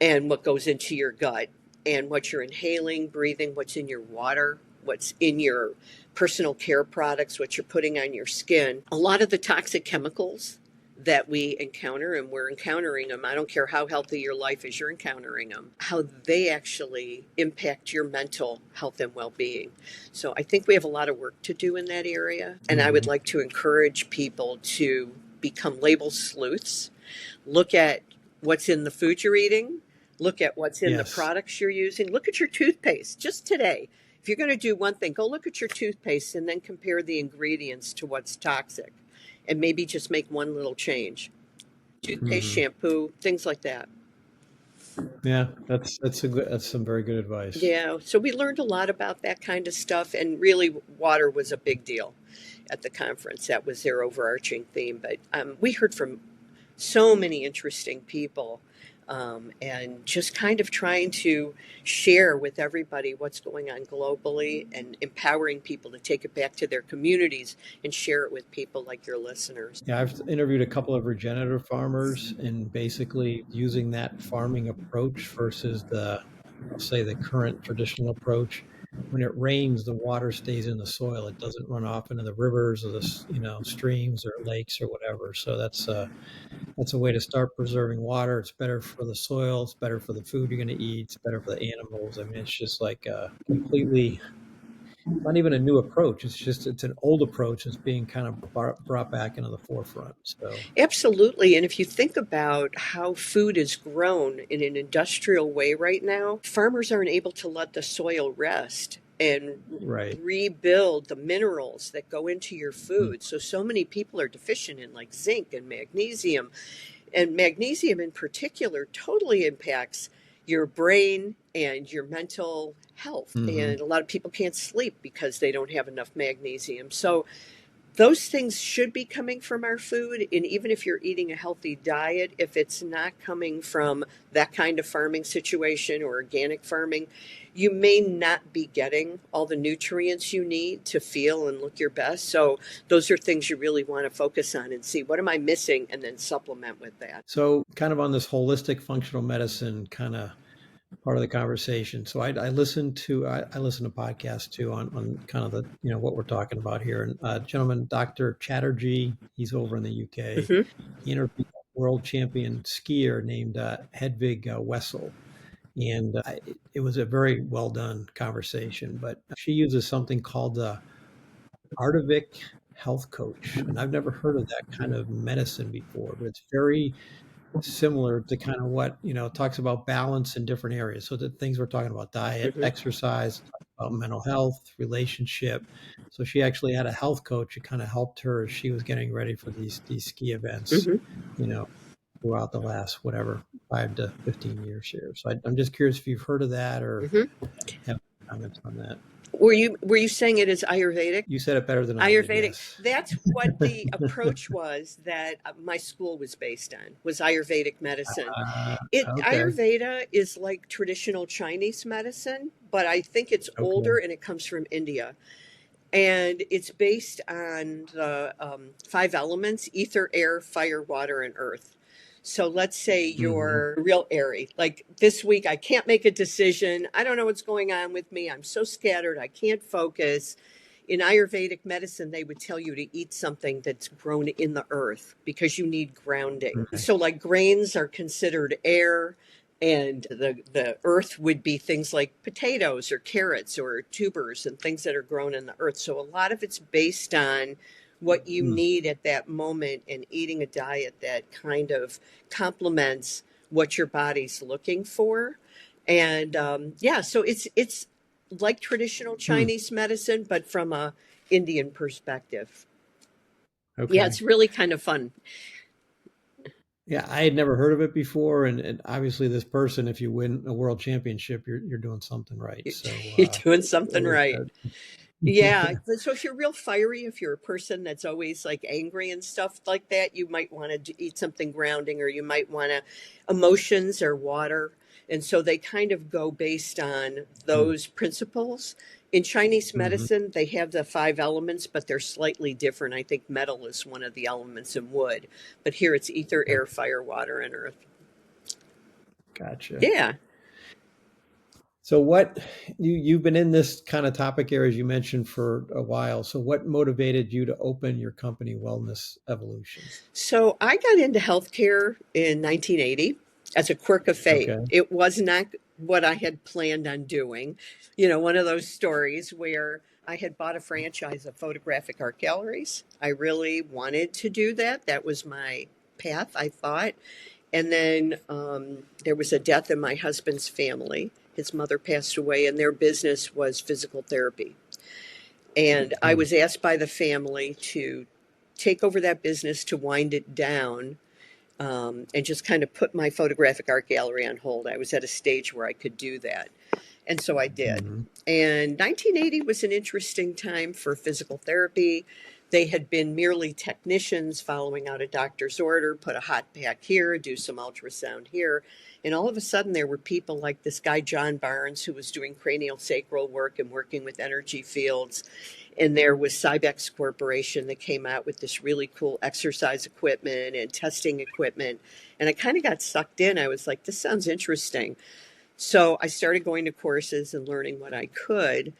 and what goes into your gut and what you're inhaling, breathing, what's in your water, what's in your personal care products, what you're putting on your skin. A lot of the toxic chemicals that we encounter, and we're encountering them, I don't care how healthy your life is, you're encountering them, how they actually impact your mental health and well being. So I think we have a lot of work to do in that area. And I would Hmm. like to encourage people to become label sleuths. Look at what's in the food you're eating. Look at what's in the Yes. products you're using. Look at your toothpaste just today. If you're going to do one thing, go look at your toothpaste and then compare the ingredients to what's toxic and maybe just make one little change. Toothpaste, Hmm. shampoo, things like that. Yeah, that's some very good advice. Yeah, so we learned a lot about that kind of stuff, and really, water was a big deal at the conference. That was their overarching theme. But we heard from so many interesting people, and just kind of trying to share with everybody what's going on globally and empowering people to take it back to their communities and share it with people like your listeners. Yeah, I've interviewed a couple of regenerative farmers and basically using that farming approach versus I'll say the current traditional approach. When it rains, the water stays in the soil. It doesn't run off into the rivers or streams or lakes or whatever. So that's a way to start preserving water. It's better for the soil. It's better for the food you're going to eat. It's better for the animals. I mean, it's just like a completely not even a new approach. It's an old approach that's being kind of brought back into the forefront. So Absolutely. And if you think about how food is grown in an industrial way right now, farmers aren't able to let the soil rest and right. rebuild the minerals that go into your Mm. food. So many people are deficient in like zinc and magnesium. And magnesium in particular totally impacts your brain and your mental health. Hmm. And a lot of people can't sleep because they don't have enough magnesium. So those things should be coming from our food. And even if you're eating a healthy diet, if it's not coming from that kind of farming situation or organic farming, you may not be getting all the nutrients you need to feel and look your best. So those are things you really want to focus on and see what am I missing and then supplement with that. So kind of on this holistic functional medicine kind of part of the conversation. So I listen to podcasts too on kind of the what we're talking about here. And gentleman, Dr. Chatterjee, he's over in the UK. Hmm. He interviewed a world champion skier named Hedvig Wessel. And it was a very well done conversation. But she uses something called the Ayurvedic health coach. And I've never heard of that kind of medicine before, but it's very similar to kind of what, it talks about balance in different areas. So the things we're talking about, diet, Hmm. exercise, about mental health, relationship. So she actually had a health coach who kind of helped her as she was getting ready for these ski events, Hmm. you know, throughout the last, whatever, 5 to 15 years here. So I'm just curious if you've heard of that or Hmm. have comments on that. Were you saying it is Ayurvedic? You said it better than I did. Ayurvedic. Yes. That's what the approach was that my school was based on, was Ayurvedic medicine. Uh, It okay. Ayurveda is like traditional Chinese medicine, but I think it's older Okay. and it comes from India. And it's based on the five elements: ether, air, fire, water, and earth. So let's say Hmm. you're real airy. Like this week, I can't make a decision. I don't know what's going on with me. I'm so scattered. I can't focus. In Ayurvedic medicine, they would tell you to eat something that's grown in the earth because you need grounding. Okay. So, like grains are considered air, and the earth would be things like potatoes or carrots or tubers and things that are grown in the earth. So, a lot of it's based on what you Mm. need at that moment and eating a diet that kind of complements what your body's looking for. And yeah, so it's like traditional Hmm. Chinese medicine, but from a Indian perspective. Yeah, Okay. it's really kind of fun. Yeah, I had never heard of it before, and obviously, this person, if you win a world championship, you're doing something right. So You're doing something really right. good. Yeah. So if you're real fiery, if you're a person that's always like angry and stuff like that, you might want to eat something grounding, or you might want to, emotions or water. And so they kind of go based on those principles. In Chinese Mm-hmm. medicine, they have the five elements, but they're slightly different. I think metal is one of the elements in wood, but here it's ether, air, fire, water, and earth. Gotcha. Yeah. So what you've been in this kind of topic area, as you mentioned, for a while. So what motivated you to open your company, Wellness Evolution? So I got into healthcare in 1980 as a quirk of fate. Okay. It was not what I had planned on doing. You know, one of those stories where I had bought a franchise of photographic art galleries. I really wanted to do that. That was my path, I thought. And then there was a death in my husband's family. His mother passed away, and their business was physical therapy. And I Mm. was asked by the family to take over that business, to wind it down, and just kind of put my photographic art gallery on hold. I was at a stage where I could do that. And so I did. Mm-hmm. And 1980 was an interesting time for physical therapy. They had been merely technicians following out a doctor's order, put a hot pack here, do some ultrasound here. And all of a sudden, there were people like this guy, John Barnes, who was doing cranial sacral work and working with energy fields. And there was Cybex Corporation that came out with this really cool exercise equipment and testing equipment. And I kind of got sucked in. I was like, this sounds interesting. So I started going to courses and learning what I could,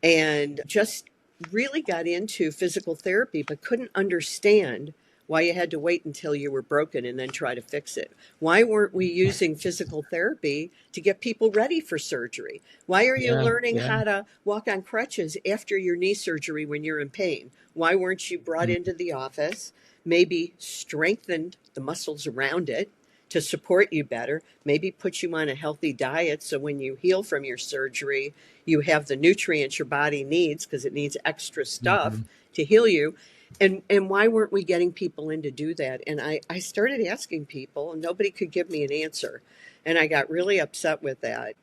and just really got into physical therapy, but couldn't understand why you had to wait until you were broken and then try to fix it. Why weren't we using physical therapy to get people ready for surgery? Why are you Yeah. learning Yeah. how to walk on crutches after your knee surgery when you're in pain? Why weren't you brought Mm. into the office, maybe strengthened the muscles around it to support you better, maybe put you on a healthy diet so when you heal from your surgery, you have the nutrients your body needs, because it needs extra stuff Mm-hmm. to heal you. And why weren't we getting people in to do that? And I started asking people, and nobody could give me an answer. And I got really upset with that.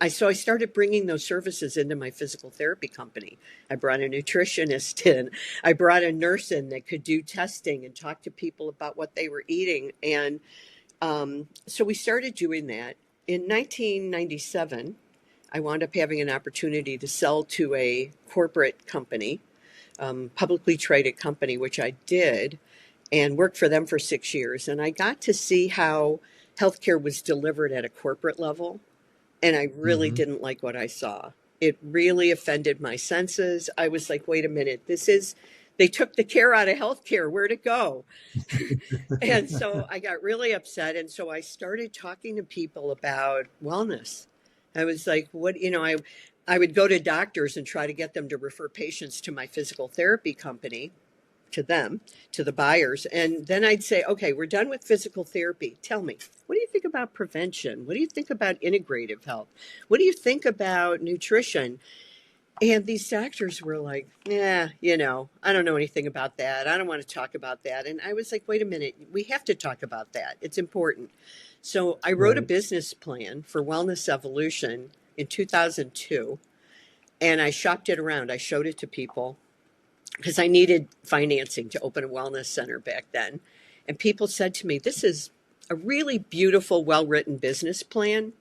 So I started bringing those services into my physical therapy company. I brought a nutritionist in. I brought a nurse in that could do testing and talk to people about what they were eating. And so we started doing that. In 1997, I wound up having an opportunity to sell to a corporate company, publicly traded company, which I did, and worked for them for 6 years. And I got to see how healthcare was delivered at a corporate level. And I really Mm-hmm. didn't like what I saw. It really offended my senses. I was like, wait a minute, they took the care out of healthcare. Where'd it go? And so I got really upset. And so I started talking to people about wellness. I was like, I would go to doctors and try to get them to refer patients to my physical therapy company, to them, to the buyers. And then I'd say, okay, we're done with physical therapy. Tell me, what do you think about prevention? What do you think about integrative health? What do you think about nutrition? And these doctors were like, yeah, I don't know anything about that. I don't want to talk about that. And I was like, wait a minute, we have to talk about that. It's important. So I wrote a Right. business plan for Wellness Evolution in 2002, and I shopped it around. I showed it to people because I needed financing to open a wellness center back then. And people said to me, this is a really beautiful, well written business plan.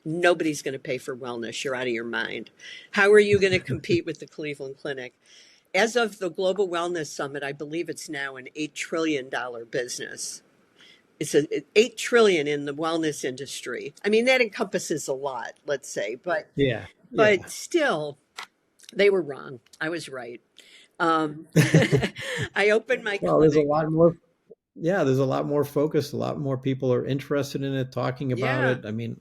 Nobody's going to pay for wellness. You're out of your mind. How are you going to compete with the Cleveland Clinic? As of the Global Wellness Summit, I believe it's now an $8 trillion business. It's a 8 trillion in the wellness industry. I mean, that encompasses a lot, let's say, but Yeah. Yeah. but still, they were wrong. I was right. Um, I opened my Well, there's a clinic. lot more. Yeah, there's a lot more focus. A lot more people are interested in it, talking about Yeah, it. I mean,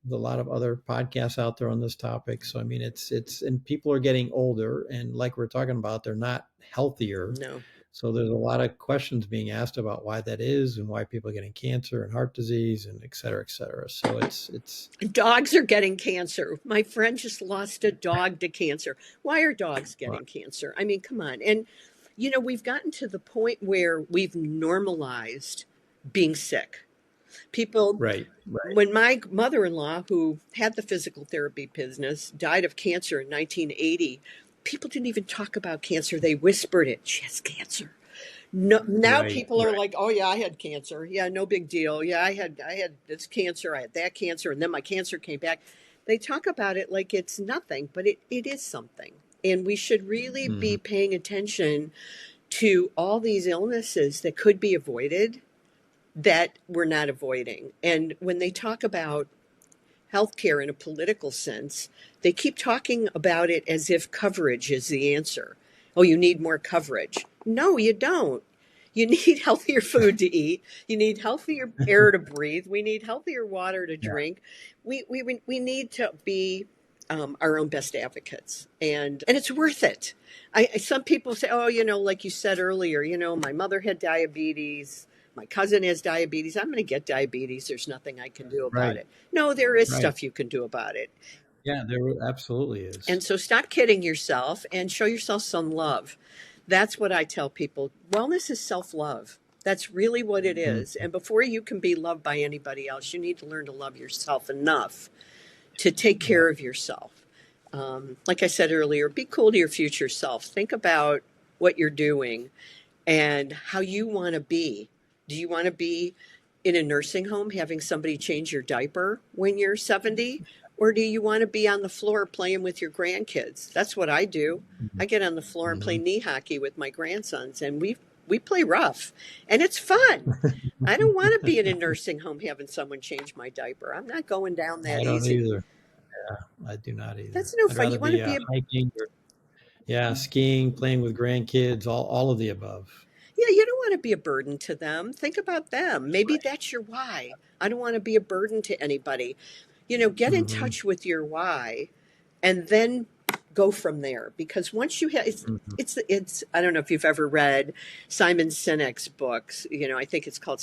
there's a lot of other podcasts out there on this topic. So I mean, and people are getting older, and like we're talking about, they're not healthier. no. So there's a lot of questions being asked about why that is, and why people are getting cancer and heart disease, and et cetera, et cetera. So it's Dogs are getting cancer. My friend just lost a dog to cancer. Why are dogs well, getting cancer? I mean, come on. And, we've gotten to the point where we've normalized being sick. People, right, right. when my mother in law, who had the physical therapy business, died of cancer in 1980, people didn't even talk about cancer. They whispered it. She has cancer. No, now Right. people are like, oh yeah, I had cancer. Yeah, no big deal. Yeah, I had this cancer, I had that cancer, and then my cancer came back. They talk about it like it's nothing, but it is something. And we should really Mm-hmm. be paying attention to all these illnesses that could be avoided that we're not avoiding. And when they talk about healthcare in a political sense, they keep talking about it as if coverage is the answer. Oh, you need more coverage. No, you don't. You need healthier food to eat. You need healthier air to breathe. We need healthier water to Yeah. drink. We need to be our own best advocates, and it's worth it. Some people say, oh, like you said earlier, my mother had diabetes. My cousin has diabetes. I'm going to get diabetes. There's nothing I can do about Right. it. No, there is Right. stuff you can do about it. Yeah, there absolutely is. And so stop kidding yourself and show yourself some love. That's what I tell people. Wellness is self love. That's really what it is. Mm-hmm. And before you can be loved by anybody else, you need to learn to love yourself enough to take Yeah. care of yourself. Like I said earlier, be cool to your future self. Think about what you're doing and how you want to be. Do you want to be in a nursing home having somebody change your diaper when you're 70? Or do you want to be on the floor playing with your grandkids? That's what I do. I get on the floor and play Mm-hmm. knee hockey with my grandsons, and we play rough, and it's fun. I don't want to be in a nursing home having someone change my diaper. I'm not going down that I don't easy. either. Yeah, I do not either. That's no I'd fun. rather You want to be be a hiking or skiing, playing with grandkids, all of the above. Yeah, you don't want to be a burden to them. Think about them. Maybe that's your why. I don't want to be a burden to anybody. Get in Mm-hmm. touch with your why and then go from there, because once you have Mm-hmm. it's I don't know if you've ever read Simon Sinek's books. I think it's called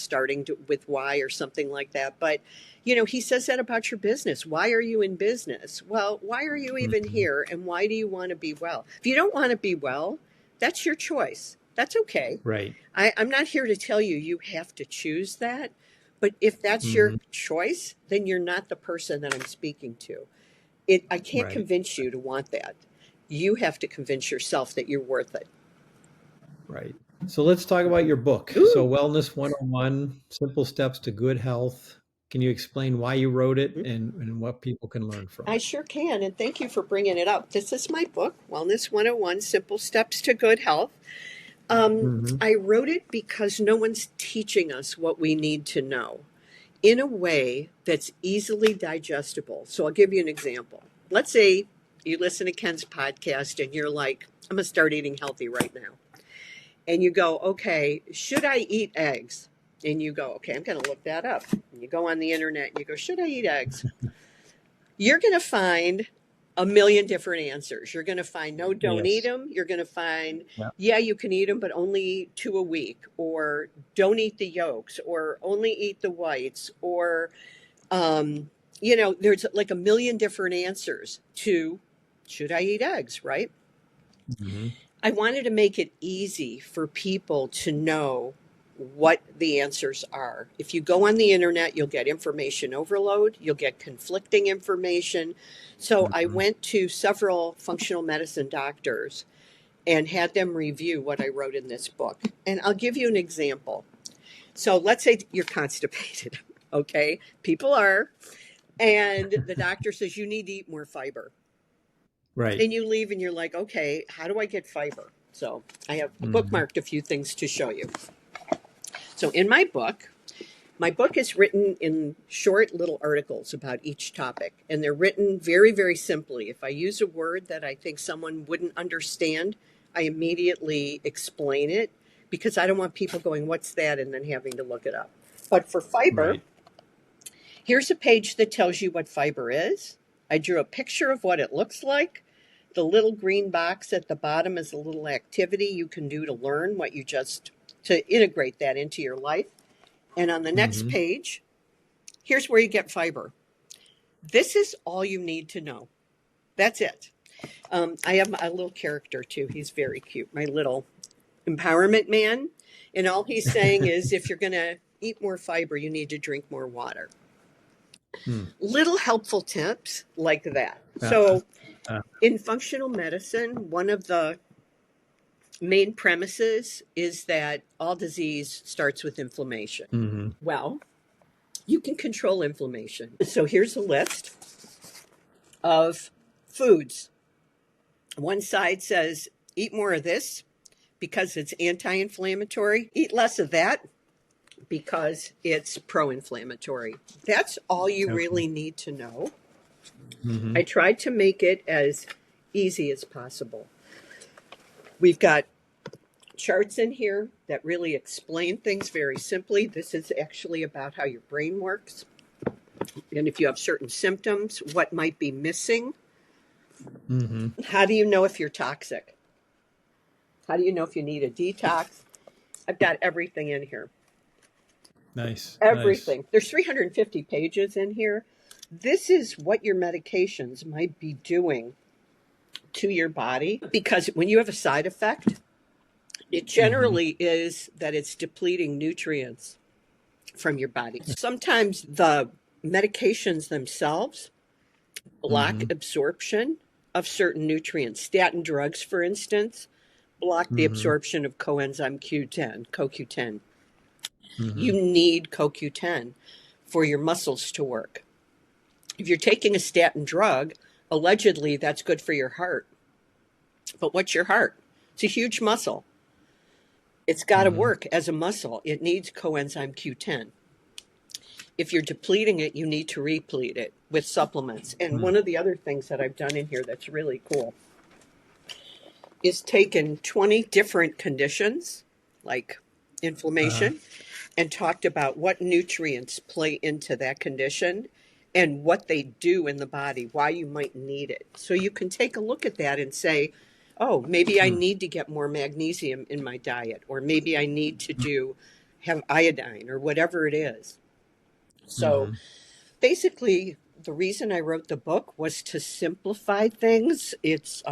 with Why or something like that, but he says that about your business. Why are you in business? Well, why are you even Mm-hmm. here, and why do you want to be well? If you don't want to be well, that's your choice. That's okay. Right. I'm not here to tell you you have to choose that, but if that's Mm-hmm. your choice, then you're not the person that I'm speaking to. I can't Right. convince you to want that. You have to convince yourself that you're worth it. Right. So let's talk about your book. So Ooh. Wellness 101, Simple Steps to Good Health. Can you explain why you wrote it and what people can learn from I it? sure can, and thank you for bringing it up. This is my book, Wellness 101 Simple Steps to Good Health. Mm-hmm. I wrote it because no one's teaching us what we need to know in a way that's easily digestible. So I'll give you an example. Let's say you listen to Ken's podcast and you're like, I'm going to start eating healthy right now. And you go, okay, should I eat eggs? And you go, okay, I'm going to look that up. And you go on the internet and you go, should I eat eggs? You're going to find a million different answers. You're going to find no, don't eat Yes. them. You're going to find, Yeah. yeah, you can eat them, but only 2 a week, or don't eat the yolks, or only eat the whites, or, there's like a million different answers to should I eat eggs, right? Mm-hmm. I wanted to make it easy for people to know what the answers are. If you go on the internet, you'll get information overload, you'll get conflicting information. So I Mm-hmm. went to several functional medicine doctors and had them review what I wrote in this book. And I'll give you an example. So let's say you're constipated, okay? People are. And the doctor says you need to eat more fiber. Right. And you leave and you're like, okay, how do I get fiber? So I have Mm-hmm. bookmarked a few things to show you. So in my book is written in short little articles about each topic, and they're written very, very simply. If I use a word that I think someone wouldn't understand, I immediately explain it, because I don't want people going, what's that? And then having to look it up. But for fiber, Right. here's a page that tells you what fiber is. I drew a picture of what it looks like. The little green box at the bottom is a little activity you can do to learn to integrate that into your life. And on the next Mm-hmm. page, here's where you get fiber. This is all you need to know. That's it. I have a little character too. He's very cute, my little empowerment man. And all he's saying is if you're going to eat more fiber, you need to drink more water. Hmm. Little helpful tips like that. Uh, So uh, in functional medicine, one of the main premises is that all disease starts with inflammation. mhm. Well, you can control inflammation. So here's a list of foods. One side says, eat more of this because it's anti inflammatory, eat less of that because it's pro inflammatory. That's all you Okay. really need to know. I Mhm. tried to make it as easy as possible. We've got charts in here that really explain things very simply. This is actually about how your brain works. And if you have certain symptoms, what might be missing. Mhm. How do you know if you're toxic? How do you know if you need a detox? I've got everything in here. Nice. Nice. Everything. There's 350 pages in here. This is what your medications might be doing to your body because when you have a side effect, it Mhm. generally is that it's depleting nutrients from your body. Sometimes the medications themselves block Mhm. absorption of certain nutrients. Statin drugs, for instance, block the Mhm. absorption of coenzyme Q10, CoQ10. You Mhm. need CoQ10 for your muscles to work. If you're taking a statin drug, allegedly that's good for your heart. But what's your heart? It's a huge muscle. It's got to Mhm. work as a muscle. It needs coenzyme Q10. If you're depleting it, you need to replete it with supplements. And Mhm. one of the other things that I've done in here that's really cool is taken 20 different conditions like Uh-huh. inflammation and talked about what nutrients play into that condition and what they do in the body, why you might need it. So you can take a look at that and say, oh, maybe I Hmm. need to get more magnesium in my diet, or maybe I need to have iodine or whatever it is. So Mhm. basically, the reason I wrote the book was to simplify things. It's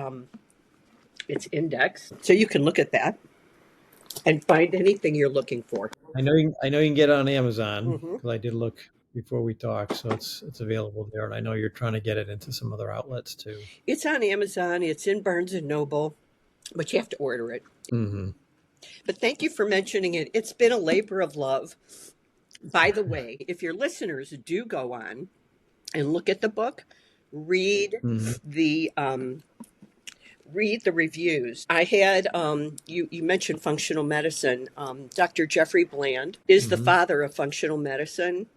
indexed, so you can look at that and find anything you're looking for. I know you can get it on Amazon Hmm. because I did look before we talked, so it's available there, and I know you're trying to get it into some other outlets too. It's on Amazon. It's in Barnes and Noble, but you have to order it. Mhm. But thank you for mentioning it. It's been a labor of love. By the way, if your listeners do go on and look at the book, read Mhm. the read the reviews. I had you mentioned functional medicine. Dr. Jeffrey Bland is the Mhm. father of functional medicine.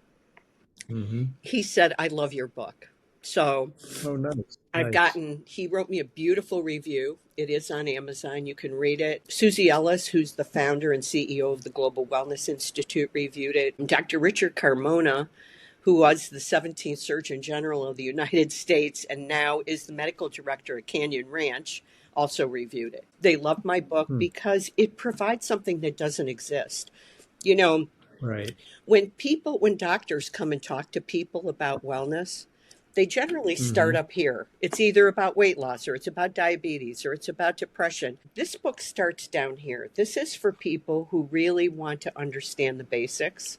Mhm. He said, "I love your book." So Oh, nice. I've Nice. gotten, he wrote me a beautiful review. It is on Amazon. You can read it. Susie Ellis, who's the founder and CEO of the Global Wellness Institute, reviewed it. And Dr. Richard Carmona, who was the 17th Surgeon General of the United States and now is the medical director at Canyon Ranch, also reviewed it. They loved my book Hmm. because it provides something that doesn't exist. You know, Right. when doctors come and talk to people about wellness, they generally start Mhm. up here. It's either about weight loss or it's about diabetes or it's about depression. This book starts down here. This is for people who really want to understand the basics.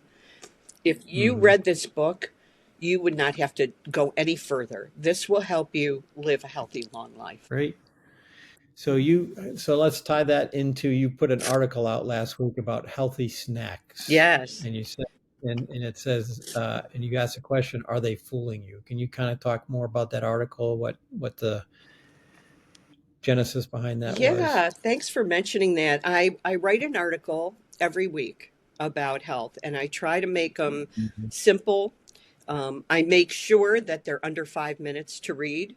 If you Mhm. read this book, you would not have to go any further. This will help you live a healthy, long life. Great. So let's tie that into you put an article out last week about healthy snacks, Yes. and you said and it says and you asked the question, are they fooling you? Can you kind of talk more about that article? What the genesis behind that was? Yeah, thanks for mentioning that. I write an article every week about health, and I try to make them Mhm. simple. I make sure that they're under 5 minutes to read,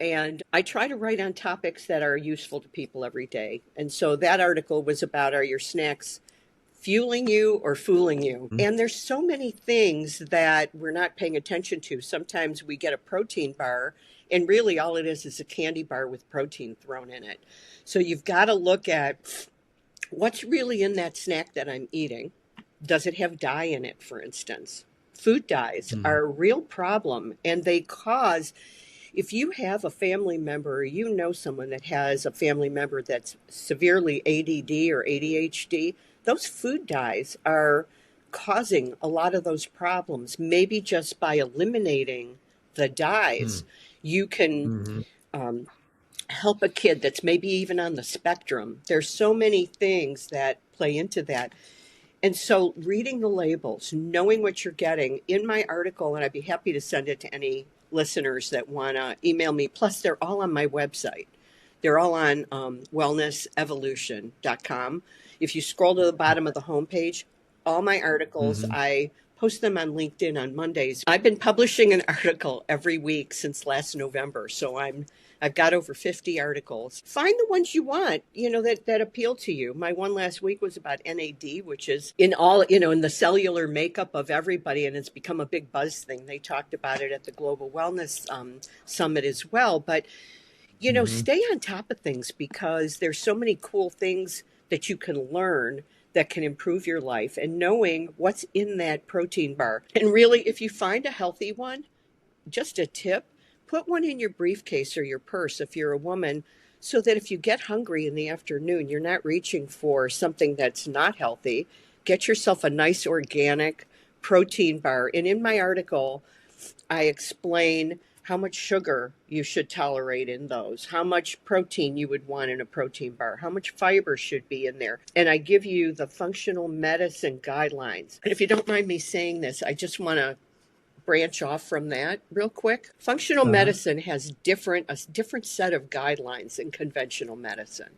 and I try to write on topics that are useful to people every day. And so that article was about, are your snacks fueling you or fooling you? And there's so many things that we're not paying attention to. Sometimes we get a protein bar, and really all it is a candy bar with protein thrown in it. So you've got to look at what's really in that snack that I'm eating. Does it have dye in it, for instance? Food dyes Mhm. are a real problem, and they cause, if you have a family member or you know someone that has a family member that's severely ADD or ADHD, those food dyes are causing a lot of those problems. Maybe just by eliminating the dyes, you can Mm-hmm. um, help a kid that's maybe even on the spectrum. There's so many things that play into that. And so reading the labels, knowing what you're getting in my article, and I'd be happy to send it to any listeners that want to email me. Plus, they're all on my website. They're all on wellnessevolution.com. If you scroll to the bottom of the homepage, all my articles, Mm-hmm. I post them on LinkedIn on Mondays. I've been publishing an article every week since last November. So I've got over 50 articles. Find the ones you want, that appeal to you. My one last week was about NAD, which is in all, in the cellular makeup of everybody, and it's become a big buzz thing. They talked about it at the Global Wellness Summit as well. But Mm-hmm. stay on top of things because there's so many cool things that you can learn that can improve your life, and knowing what's in that protein bar. And really, if you find a healthy one, just a tip, put one in your briefcase or your purse if you're a woman, so that if you get hungry in the afternoon, you're not reaching for something that's not healthy. Get yourself a nice organic protein bar. And in my article, I explain how much sugar you should tolerate in those, how much protein you would want in a protein bar, how much fiber should be in there. And I give you the functional medicine guidelines. And if you don't mind me saying this, I just want to branch off from that real quick. Functional Uh-huh. medicine has a different set of guidelines than conventional medicine.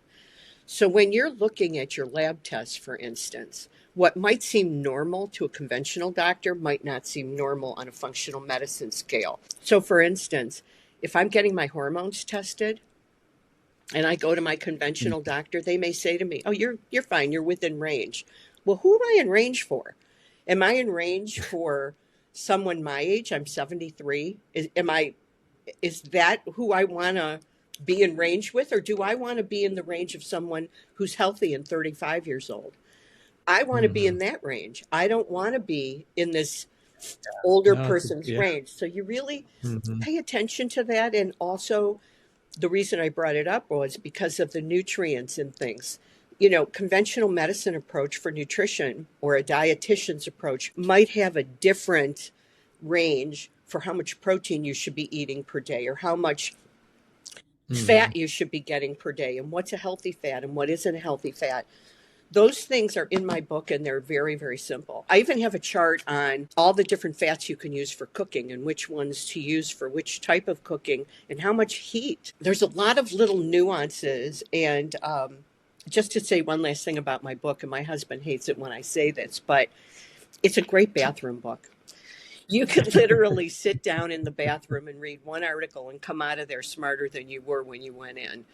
So when you're looking at your lab tests, for instance, what might seem normal to a conventional doctor might not seem normal on a functional medicine scale. So for instance, if I'm getting my hormones tested and I go to my conventional doctor, they may say to me, "Oh, you're fine, you're within range." Well, who am I in range for? Am I in range for someone my age? I'm 73. Is that who I want to be in range with, or do I want to be in the range of someone who's healthy and 35 years old? I want to be Mm-hmm. in that range. I don't want to be in this older No, person's yeah. range. So you really Mm-hmm. pay attention to that. And also, the reason I brought it up was because of the nutrients and things. Conventional medicine approach for nutrition or a dietitian's approach might have a different range for how much protein you should be eating per day, or how much Mm-hmm. fat you should be getting per day, and what's a healthy fat and what isn't a healthy fat. Those things are in my book, and they're very, very simple. I even have a chart on all the different fats you can use for cooking and which ones to use for which type of cooking and how much heat. There's a lot of little nuances. And just to say one last thing about my book, and my husband hates it when I say this, but it's a great bathroom book. You could literally sit down in the bathroom and read one article and come out of there smarter than you were when you went in.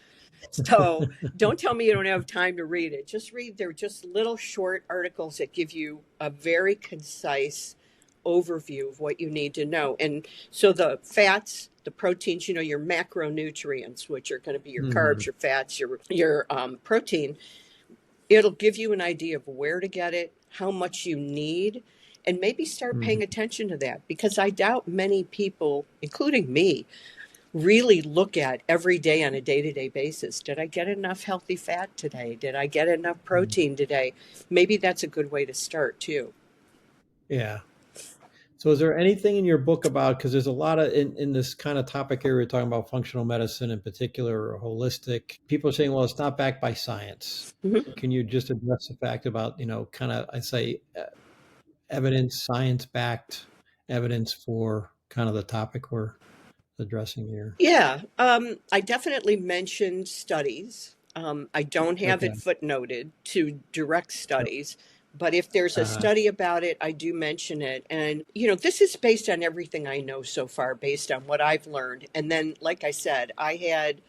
So don't tell me you don't have time to read it. Just read. They're just little short articles that give you a very concise overview of what you need to know. And so the fats, the proteins, your macronutrients, which are going to be your Mm-hmm. carbs, your fats, your protein, it'll give you an idea of where to get it, how much you need, and maybe start paying Mm-hmm. attention to that, because I doubt many people, including me, really look at every day on a day-to-day basis. Did I get enough healthy fat today? Did I get enough protein today? Maybe that's a good way to start too. Yeah. So is there anything in your book about, because there's a lot of in this kind of topic area, we're talking about functional medicine in particular, or holistic, people are saying, well, it's not backed by science. Mhm. Can you just address the fact about, kind of, I say, evidence, science backed evidence for kind of the topic we're addressing here? Yeah, I definitely mentioned studies. I don't have Okay. it footnoted to direct studies, but if there's a Uh, study about it, I do mention it. And, this is based on everything I know so far, based on what I've learned. And then, like I said, I had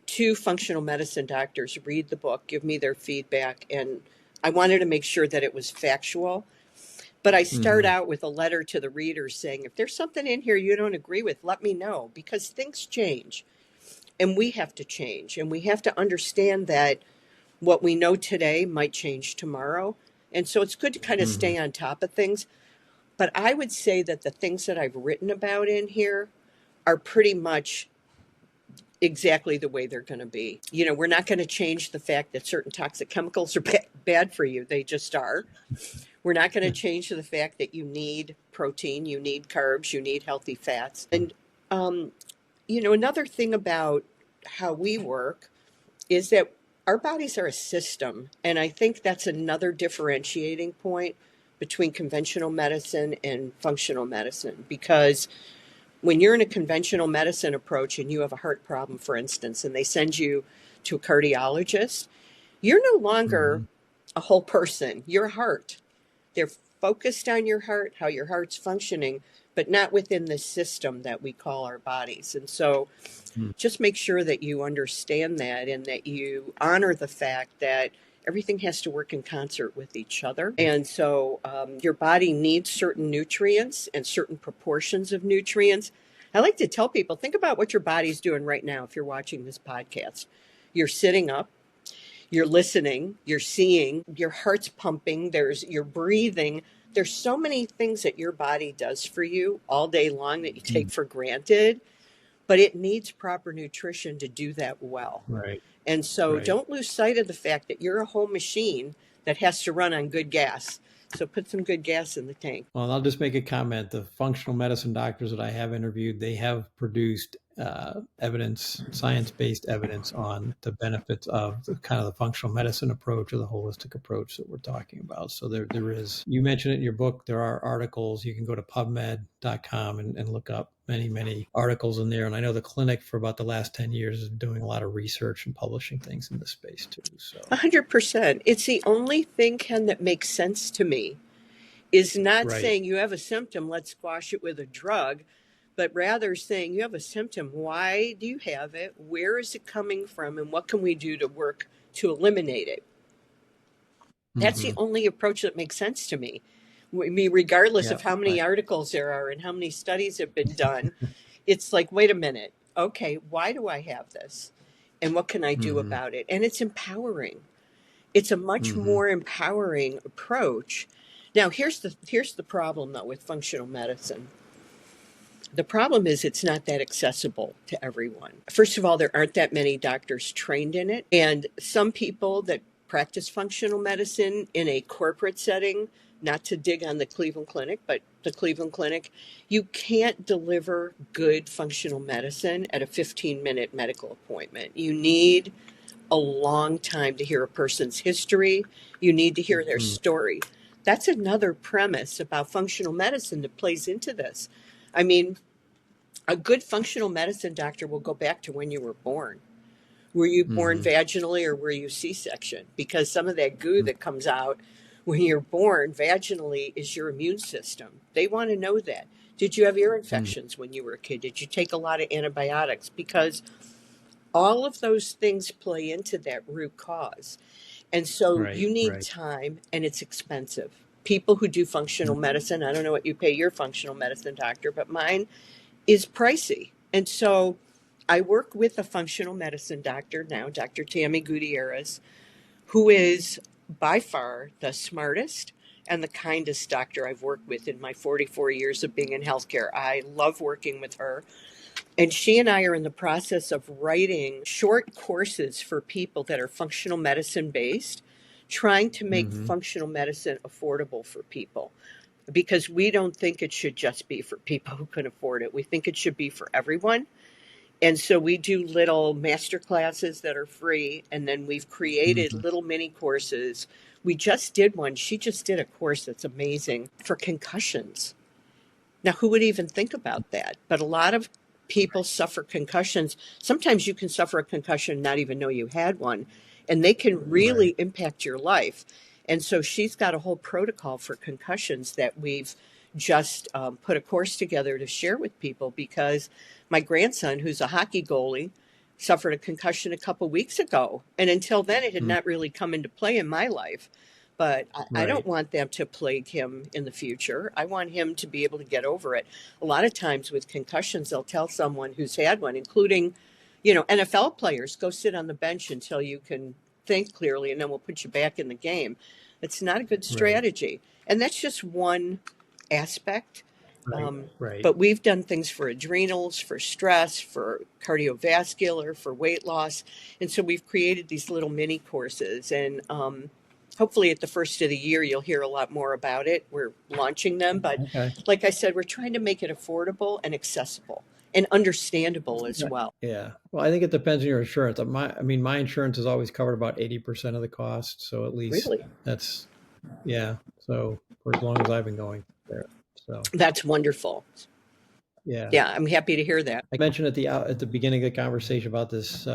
two functional medicine doctors read the book, give me their feedback, and I wanted to make sure that it was factual. But I start mhm. out with a letter to the readers saying, if there's something in here you don't agree with, let me know, because things change and we have to change. And we have to understand that what we know today might change tomorrow. And so it's good to kind of Mhm. stay on top of things. But I would say that the things that I've written about in here are pretty much exactly the way they're going to be. We're not going to change the fact that certain toxic chemicals are bad for you. They just are. We're not going to change the fact that you need protein, you need carbs, you need healthy fats. And, another thing about how we work is that our bodies are a system. And I think that's another differentiating point between conventional medicine and functional medicine. Because when you're in a conventional medicine approach and you have a heart problem, for instance, and they send you to a cardiologist, you're no longer a whole person. Your heart. They're focused on your heart, how your heart's functioning, but not within the system that we call our bodies. And so just make sure that you understand that and that you honor the fact that everything has to work in concert with each other. And so your body needs certain nutrients and certain proportions of nutrients. I like to tell people, think about what your body's doing right now if you're watching this podcast. You're sitting up, you're listening, you're seeing, your heart's pumping, you're breathing. There's so many things that your body does for you all day long that you take for granted, but it needs proper nutrition to do that well. Right. And so Right. don't lose sight of the fact that you're a whole machine that has to run on good gas. So put some good gas in the tank. Well, I'll just make a comment. The functional medicine doctors that I have interviewed, they have produced evidence, science-based evidence on the benefits of the kind of the functional medicine approach or the holistic approach that we're talking about. So there is, you mentioned it in your book, there are articles. You can go to PubMed.com and look up many articles in there. And I know the clinic for about the last 10 years is doing a lot of research and publishing things in this space too. So 100%. It's the only thing, Ken, that makes sense to me is not saying you have a symptom, let's squash it with a drug, but rather saying you have a symptom. Why do you have it? Where is it coming from? And what can we do to work to eliminate it? That's the only approach that makes sense to me. I mean, regardless of how many articles there are and how many studies have been done, it's like, wait a minute. Okay, why do I have this? And what can I do about it? And it's empowering. It's a much more empowering approach. Now, here's the problem, though, with functional medicine. The problem is it's not that accessible to everyone. First of all, there aren't that many doctors trained in it. And some people that practice functional medicine in a corporate setting, not to dig on the Cleveland Clinic, but the Cleveland Clinic, you can't deliver good functional medicine at a 15-minute medical appointment. You need a long time to hear a person's history. You need to hear their story. That's another premise about functional medicine that plays into this. I mean, a good functional medicine doctor will go back to when you were born. Were you born vaginally or were you C-section? Because some of that goo that comes out when you're born vaginally is your immune system. They want to know that. Did you have ear infections when you were a kid? Did you take a lot of antibiotics? Because all of those things play into that root cause. And so you need time, and it's expensive. People who do functional medicine, I don't know what you pay your functional medicine doctor, but mine is pricey. And so I work with a functional medicine doctor now, Dr. Tammy Gutierrez, who is by far the smartest and the kindest doctor I've worked with in my 44 years of being in healthcare. I love working with her. And she and I are in the process of writing short courses for people that are functional medicine based, trying to make functional medicine affordable for people. Because we don't think it should just be for people who can afford it. We think it should be for everyone. And so we do little master classes that are free, and then we've created little mini courses. We just did one. She just did a course that's amazing for concussions. Now, who would even think about that? But a lot of people suffer concussions. Sometimes you can suffer a concussion and not even know you had one, and they can really impact your life. And so she's got a whole protocol for concussions that we've just put a course together to share with people, because my grandson, who's a hockey goalie, suffered a concussion a couple weeks ago. And until then, it had not really come into play in my life. But I don't want them to plague him in the future. I want him to be able to get over it. A lot of times with concussions, they'll tell someone who's had one, including, NFL players, go sit on the bench until you can think clearly, and then we'll put you back in the game. It's not a good strategy. And that's just one aspect. But we've done things for adrenals, for stress, for cardiovascular, for weight loss. And so we've created these little mini courses. And hopefully at the first of the year, you'll hear a lot more about it. We're launching them, but Okay. like I said, we're trying to make it affordable and accessible and understandable as well. Yeah. Well, I think it depends on your insurance. I mean, my insurance has always covered about 80% of the cost. So at least Really? that's, yeah. So for as long as I've been going there. So That's wonderful. yeah. Yeah, I'm happy to hear that. I mentioned at the beginning of the conversation about this,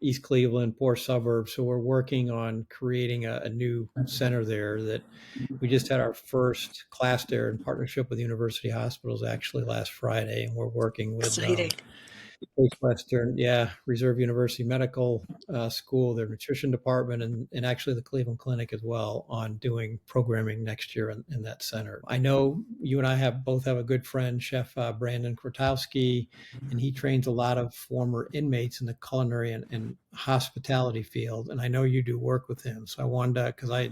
East Cleveland, poor suburbs. So we're working on creating a new center there that we just had our first class there in partnership with University Hospitals actually last Friday. And we're working with Exciting. Case Western, yeah, Reserve University Medical School, their nutrition department, and actually the Cleveland Clinic as well on doing programming next year in that center. I know you and I both have a good friend, Chef Brandon Krotowski, and he trains a lot of former inmates in the culinary and hospitality field. And I know you do work with him. So I wanted to, because I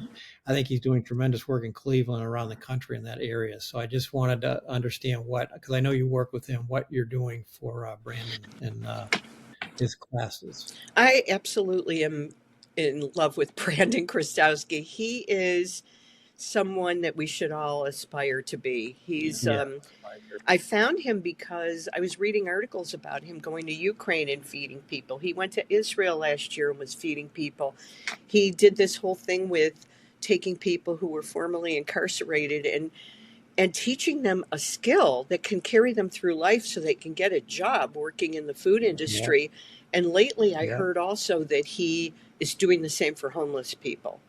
think he's doing tremendous work in Cleveland and around the country in that area. So I just wanted to understand because I know you work with him, what you're doing for Brandon and his classes. I absolutely am in love with Brandon Krostowski. He is someone that we should all aspire to be. Yeah. I found him because I was reading articles about him going to Ukraine and feeding people. He went to Israel last year and was feeding people. He did this whole thing with taking people who were formerly incarcerated and teaching them a skill that can carry them through life so they can get a job working in the food Yeah. industry. And lately I Yeah. heard also that he is doing the same for homeless people.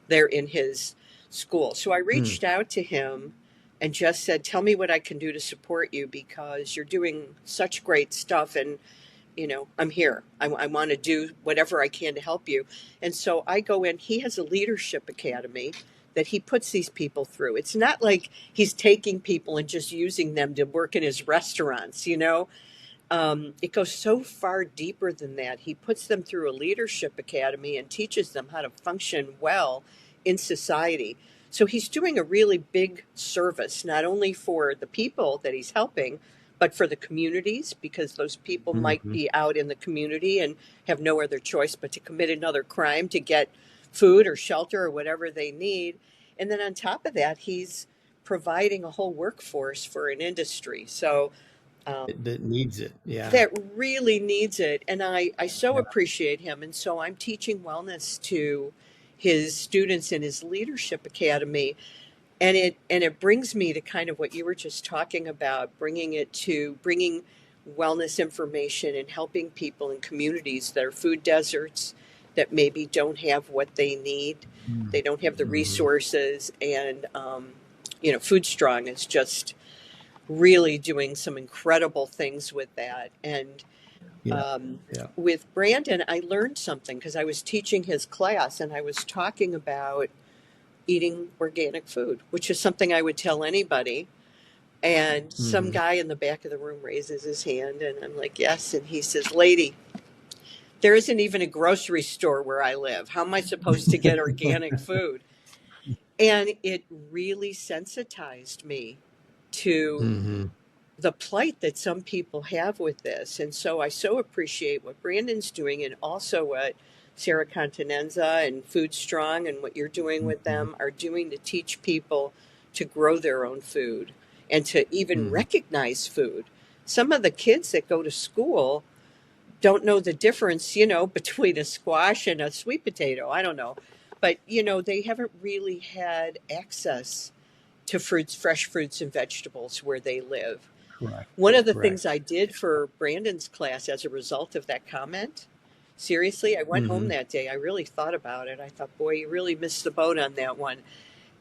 They're in his school. So I Mm. reached out to him and just said, tell me what I can do to support you because you're doing such great stuff. And, I'm here. I want to do whatever I can to help you. And so I go in. He has a leadership academy that he puts these people through. It's not like he's taking people and just using them to work in his restaurants. It goes so far deeper than that. He puts them through a leadership academy and teaches them how to function well in society. So he's doing a really big service, not only for the people that he's helping, but for the communities, because those people might Mhm. be out in the community and have no other choice but to commit another crime to get food or shelter or whatever they need. And then on top of that, he's providing a whole workforce for an industry. So That needs it. Yeah. that really needs it. And I so Yeah. appreciate him. And so I'm teaching wellness to his students in his leadership academy. And it brings me to kind of what you were just talking about, bringing wellness information and helping people in communities that are food deserts that maybe don't have what they need. Mm. They don't have the Mhm. resources. And, Food Strong is just really doing some incredible things with that. And Yeah. um, Yeah. with Brandon, I learned something because I was teaching his class and I was talking about eating organic food, which is something I would tell anybody. And some Mhm. guy in the back of the room raises his hand, and I'm like, yes. And he says, lady, there isn't even a grocery store where I live. How am I supposed to get organic food? And it really sensitized me to Mhm. the plight that some people have with this. And so I so appreciate what Brandon's doing and also what Sarah Continenza and Food Strong and what you're doing with Mhm. them are doing to teach people to grow their own food and to even Mhm. recognize food. Some of the kids that go to school don't know the difference, between a squash and a sweet potato. I don't know. But, they haven't really had access to fresh fruits and vegetables where they live. Correct. One of the things Correct. I did for Brandon's class as a result of that comment, seriously, I went home Mhm. that day. I really thought about it. I thought, boy, you really missed the boat on that one.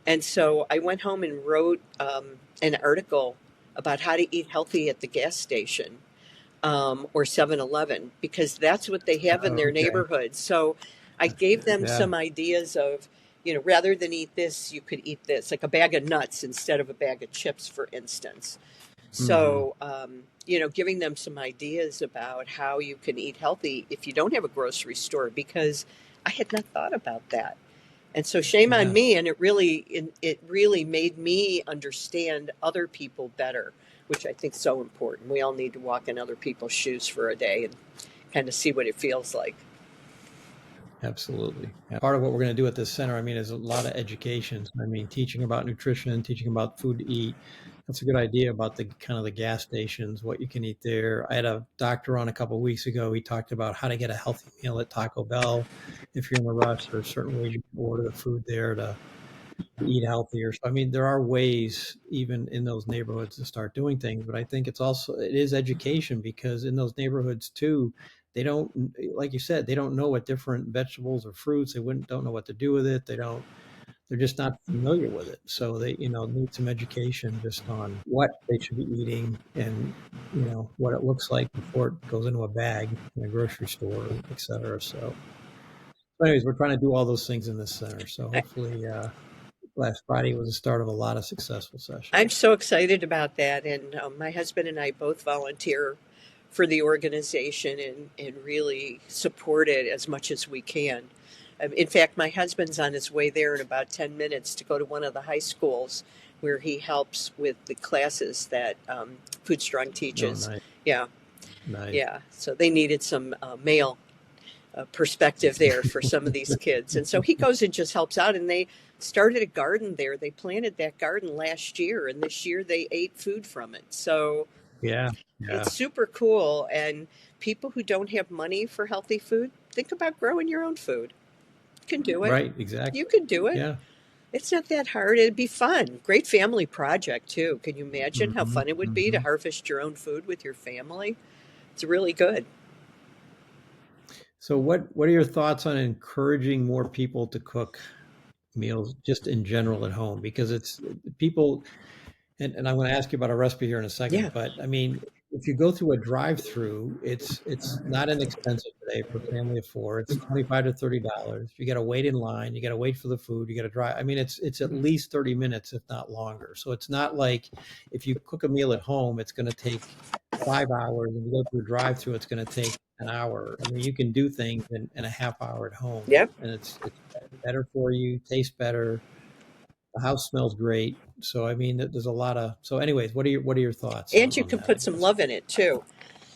And so I went home and wrote an article about how to eat healthy at the gas station or 7-Eleven because that's what they have in Oh, their okay. neighborhood. So I That's gave good. them Yeah. some ideas of, rather than eat this, you could eat this, like a bag of nuts instead of a bag of chips, for instance. Mhm. So, giving them some ideas about how you can eat healthy if you don't have a grocery store, because I had not thought about that. And so shame on Yeah. me. And it really made me understand other people better, which I think is so important. We all need to walk in other people's shoes for a day and kind of see what it feels like. Absolutely. And part of what we're going to do at this center, I mean, is a lot of education. I mean, teaching about nutrition, teaching about food to eat. That's a good idea about the kind of the gas stations, what you can eat there. I had a doctor on a couple of weeks ago. He talked about how to get a healthy meal at Taco Bell. If you're in a rush, there's certain ways you can order the food there to eat healthier. So, I mean, there are ways even in those neighborhoods to start doing things, but I think it is education, because in those neighborhoods too, they don't, like you said, they don't know what different vegetables or fruits, don't know what to do with it. They're just not familiar with it. So they, need some education just on what they should be eating and, what it looks like before it goes into a bag in a grocery store, et cetera. So anyways, we're trying to do all those things in this center. So hopefully, last Friday was the start of a lot of successful I'm sessions. so excited about that. And my husband and I both volunteer for the organization and really support it as much as we can. In fact, my husband's on his way there in about 10 minutes to go to one of the high schools where he helps with the classes that Food Strong Oh, teaches. nice, Yeah, nice. yeah. So they needed some male perspective there for some of these kids. And so he goes and just helps out. And they started a garden there. They planted that garden last year, and this year they ate food from it. So Yeah, it's yeah, super cool. And people who don't have money for healthy food, think about growing your own food. You can do it. right, You exactly. can do it. Yeah. It's not that hard. It'd be fun. Great family project, too. Can you imagine how Hmm. fun it would be to Hmm. harvest your own food with your family? It's really good. So what are your thoughts on encouraging more people to cook meals just in general at home? Because it's people, and I'm going to ask you about a recipe here in a Yeah. second, but I mean, if you go through a drive-through, it's not inexpensive today for a family of four. It's $25 to $30. You got to wait in line. You got to wait for the food. You got to drive. I mean, it's at least 30 minutes, if not longer. So it's not like if you cook a meal at home, it's going to take 5 hours. And you go through a drive-through, it's going to take an hour. I mean, you can do things in a half hour at home, Yep. and it's better for you, tastes better, the house smells great. So I mean, there's a lot of. So, anyways, what are your thoughts And you on can that? I put some guess. love in it, too.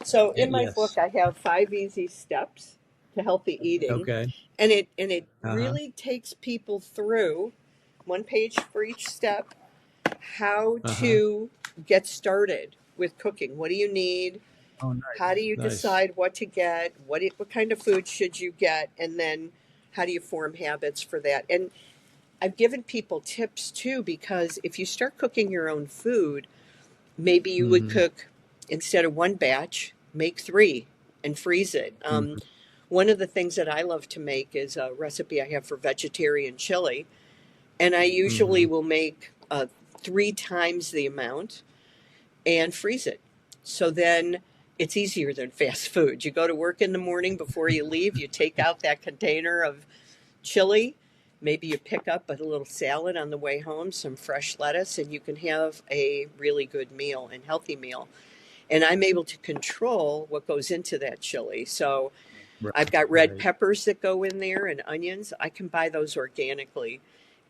So in my book, Yes. I have 5 easy steps to healthy eating, Okay. and it Uh huh. really takes people through one page for each step how Uh huh. to get started with cooking. What do you need? Oh, How do nice. you Nice. decide what to get? What kind of food should you get? And then how do you form habits for that? And I've given people tips too because if you start cooking your own food, maybe you would Mm-hmm. cook instead of one batch, make three and freeze it. Mm-hmm. One of the things that I love to make is a recipe I have for vegetarian chili, and I usually Mm-hmm. will make 3 times the amount and freeze it. So then it's easier than fast food. You go to work in the morning before you leave, you take out that container of chili. Maybe you pick up a little salad on the way home, some fresh lettuce, and you can have a really good meal and healthy meal. And I'm able to control what goes into that chili. So Right. I've got red Right. peppers that go in there and onions. I can buy those organically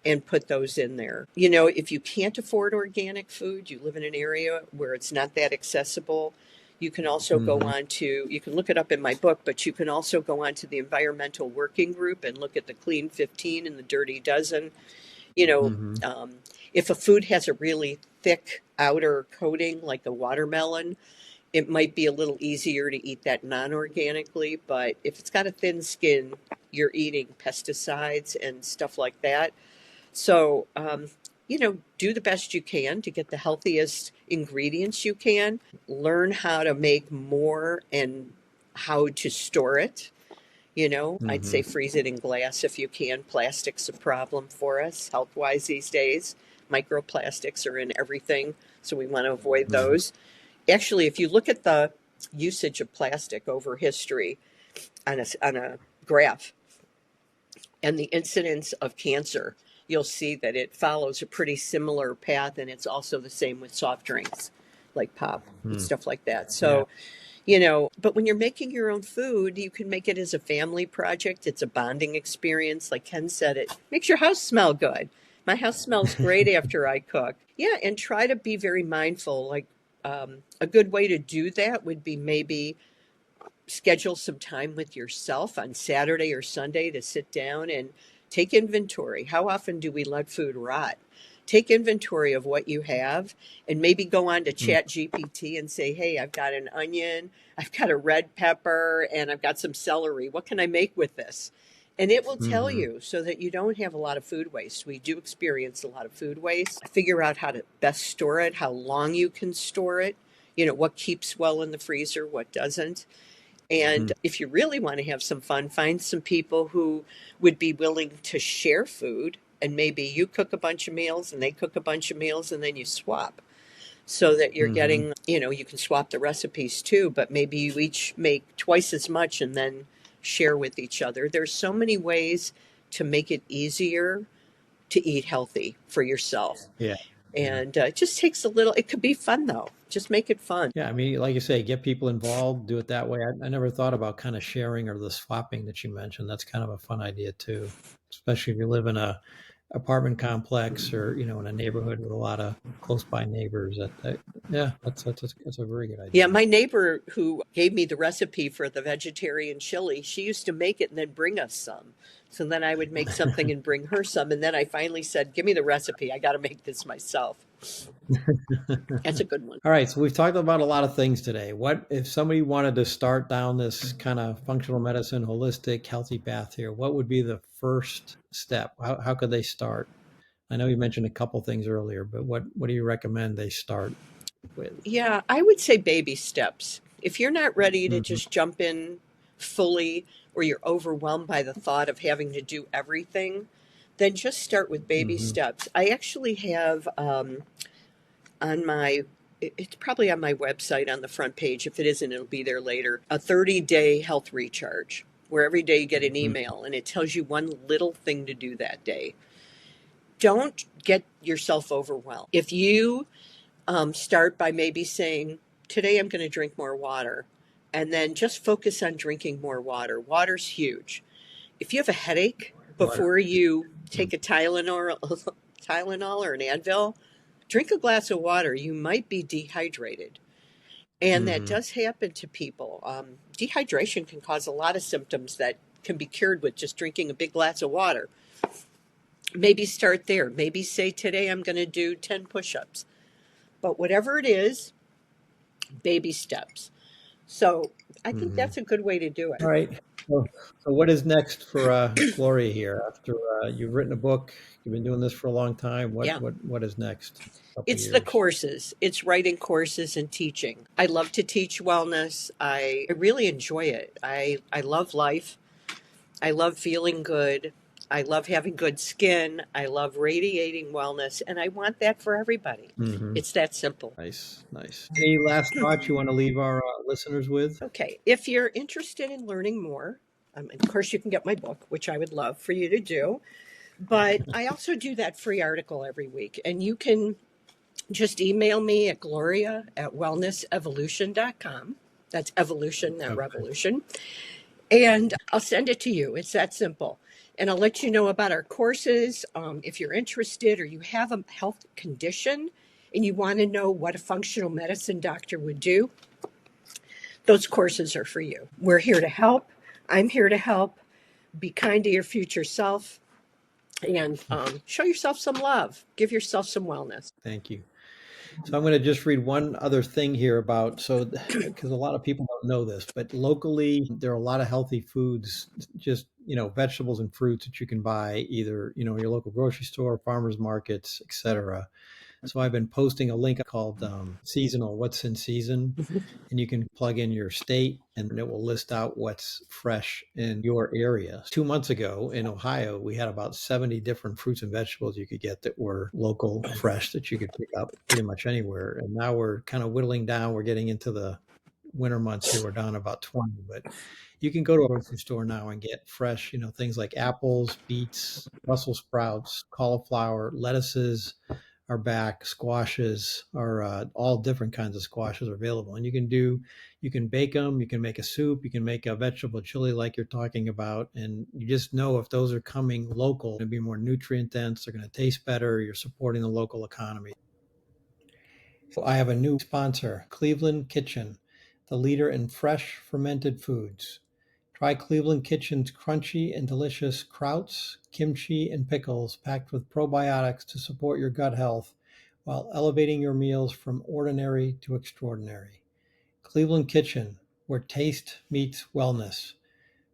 and put those in there. If you can't afford organic food, you live in an area where it's not that accessible, you can also go Mm-hmm. on to, you can look it up in my book, but you can also go on to the Environmental Working Group and look at the Clean 15 and the Dirty Dozen. You know, Mm-hmm. um, if a food has a really thick outer coating, like a watermelon, it might be a little easier to eat that non organically. But if it's got a thin skin, you're eating pesticides and stuff like that. So, do the best you can to get the healthiest ingredients you can. Learn how to make more and how to store it. I'd Mm-hmm. say freeze it in glass if you can. Plastic's a problem for us health wise these days. Microplastics are in everything, so we want to avoid Mm-hmm. those. Actually, if you look at the usage of plastic over history on a graph, and the incidence of cancer, you'll see that it follows a pretty similar path, and it's also the same with soft drinks like pop and Mm. stuff like that. Yeah. So, but when you're making your own food, you can make it as a family project. It's a bonding experience. Like Ken said, it makes your house smell good. My house smells great after I cook. Yeah, and try to be very mindful. Like a good way to do that would be maybe schedule some time with yourself on Saturday or Sunday to sit down and take inventory. How often do we let food rot? Take inventory of what you have and maybe go on to Mm, Chat GPT and say, hey, I've got an onion, I've got a red pepper, and I've got some celery. What can I make with this? And it will tell mhm, you so that you don't have a lot of food waste. We do experience a lot of food waste. Figure out how to best store it, how long you can store it, what keeps well in the freezer, what doesn't. And mm. if you really want to have some fun, find some people who would be willing to share food. And maybe you cook a bunch of meals and they cook a bunch of meals and then you swap so that you're Mhm. getting, you can swap the recipes too, but maybe you each make twice as much and then share with each other. There's so many ways to make it easier to eat healthy for yourself. Yeah. Yeah. And it just takes a little, it could be fun though. Just make it fun. Yeah. I mean, like you say, get people involved, do it that way. I never thought about kind of sharing or the swapping that you mentioned. That's kind of a fun idea too, especially if you live in a apartment complex or, in a neighborhood with a lot of close by neighbors. Yeah, that's a very good Yeah, idea. my neighbor who gave me the recipe for the vegetarian chili, she used to make it and then bring us some. So then I would make something and bring her some. And then I finally said, give me the recipe. I got to make this myself. That's a good one. All right, so we've talked about a lot of things today. What if somebody wanted to start down this kind of functional medicine, holistic, healthy path here? What would be the first step? How could they start? I know you mentioned a couple things earlier, but what do you recommend they start with? Yeah, I would say baby steps. If you're not ready to Hmm. just jump in fully or you're overwhelmed by the thought of having to do everything, then just start with baby Hmm. steps. I actually have on my it's probably on my website on the front page. If it isn't, it'll be there later. A 30-day health recharge where every day you get an email and it tells you one little thing to do that day. Don't get yourself overwhelmed. If you start by maybe saying, today I'm going to drink more water, and then just focus on drinking more water. Water's huge. If you have a headache, Water. before you Mm. take a Tylenol or an Advil, drink a glass of water. You might be dehydrated. And that Hmm. does happen to people. Dehydration can cause a lot of symptoms that can be cured with just drinking a big glass of water. Maybe start there. Maybe say, today I'm going to do 10 push ups. But whatever it is, baby steps. So I think Hmm. that's a good way to do All it. right. So what is next for Gloria here? After you've written a book, you've been doing this for a long time. What Yeah. what what is next? A couple It's the years. courses. It's writing courses and teaching. I love to teach wellness. I really enjoy it. I love life. I love feeling good. I love having good skin. I love radiating wellness. And I want that for everybody. Hmm. It's that simple. Nice, nice. Any last thoughts you want to leave our listeners with? Okay. If you're interested in learning more, of course, you can get my book, which I would love for you to do. But I also do that free article every week. And you can just email me at gloria@wellnessevolution.com. That's evolution, not Okay. revolution. And I'll send it to you. It's that simple. And I'll let you know about our courses. If you're interested or you have a health condition and you want to know what a functional medicine doctor would do, those courses are for you. We're here to help. I'm here to help. Be kind to your future self and show yourself some love. Give yourself some wellness. Thank you. So I'm going to just read one other thing here about because a lot of people don't know this, but locally there are a lot of healthy foods, just vegetables and fruits that you can buy either in your local grocery store, farmers markets, etc. So I've been posting a link called seasonal, what's in season, and you can plug in your state and it will list out what's fresh in your area. 2 months ago in Ohio, we had about 70 different fruits and vegetables you could get that were local, fresh, that you could pick up pretty much anywhere. And now we're kind of whittling down. We're getting into the winter months here. We're down about 20, but you can go to a grocery store now and get fresh, things like apples, beets, Brussels sprouts, cauliflower, lettuces are back, squashes are all different kinds of squashes are available. And you can bake them, you can make a soup, you can make a vegetable chili like you're talking about. And you just know if those are coming local, they're going to be more nutrient dense, they're going to taste better, you're supporting the local economy. So I have a new sponsor, Cleveland Kitchen. the leader in fresh fermented foods. Try Cleveland Kitchen's crunchy and delicious krauts, kimchi, and pickles packed with probiotics to support your gut health while elevating your meals from ordinary to extraordinary. Cleveland Kitchen, where taste meets wellness.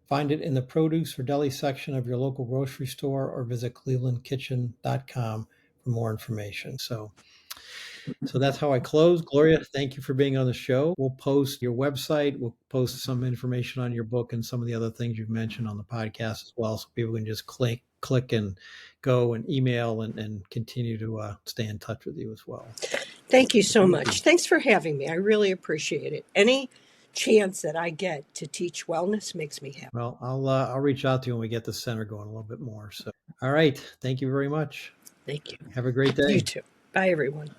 Find it in the produce or deli section of your local grocery store or visit clevelandkitchen.com for more information. So that's how I close. Gloria, thank you for being on the show. We'll post your website. We'll post some information on your book and some of the other things you've mentioned on the podcast as well, so people can just click and go and email and continue to stay in touch with you as well. Thank you so much. Thanks for having me. I really appreciate it. Any chance that I get to teach wellness makes me happy. Well, I'll reach out to you when we get the center going a little bit more. So, all right. Thank you very much. Thank you. Have a great day. You too. Bye, everyone.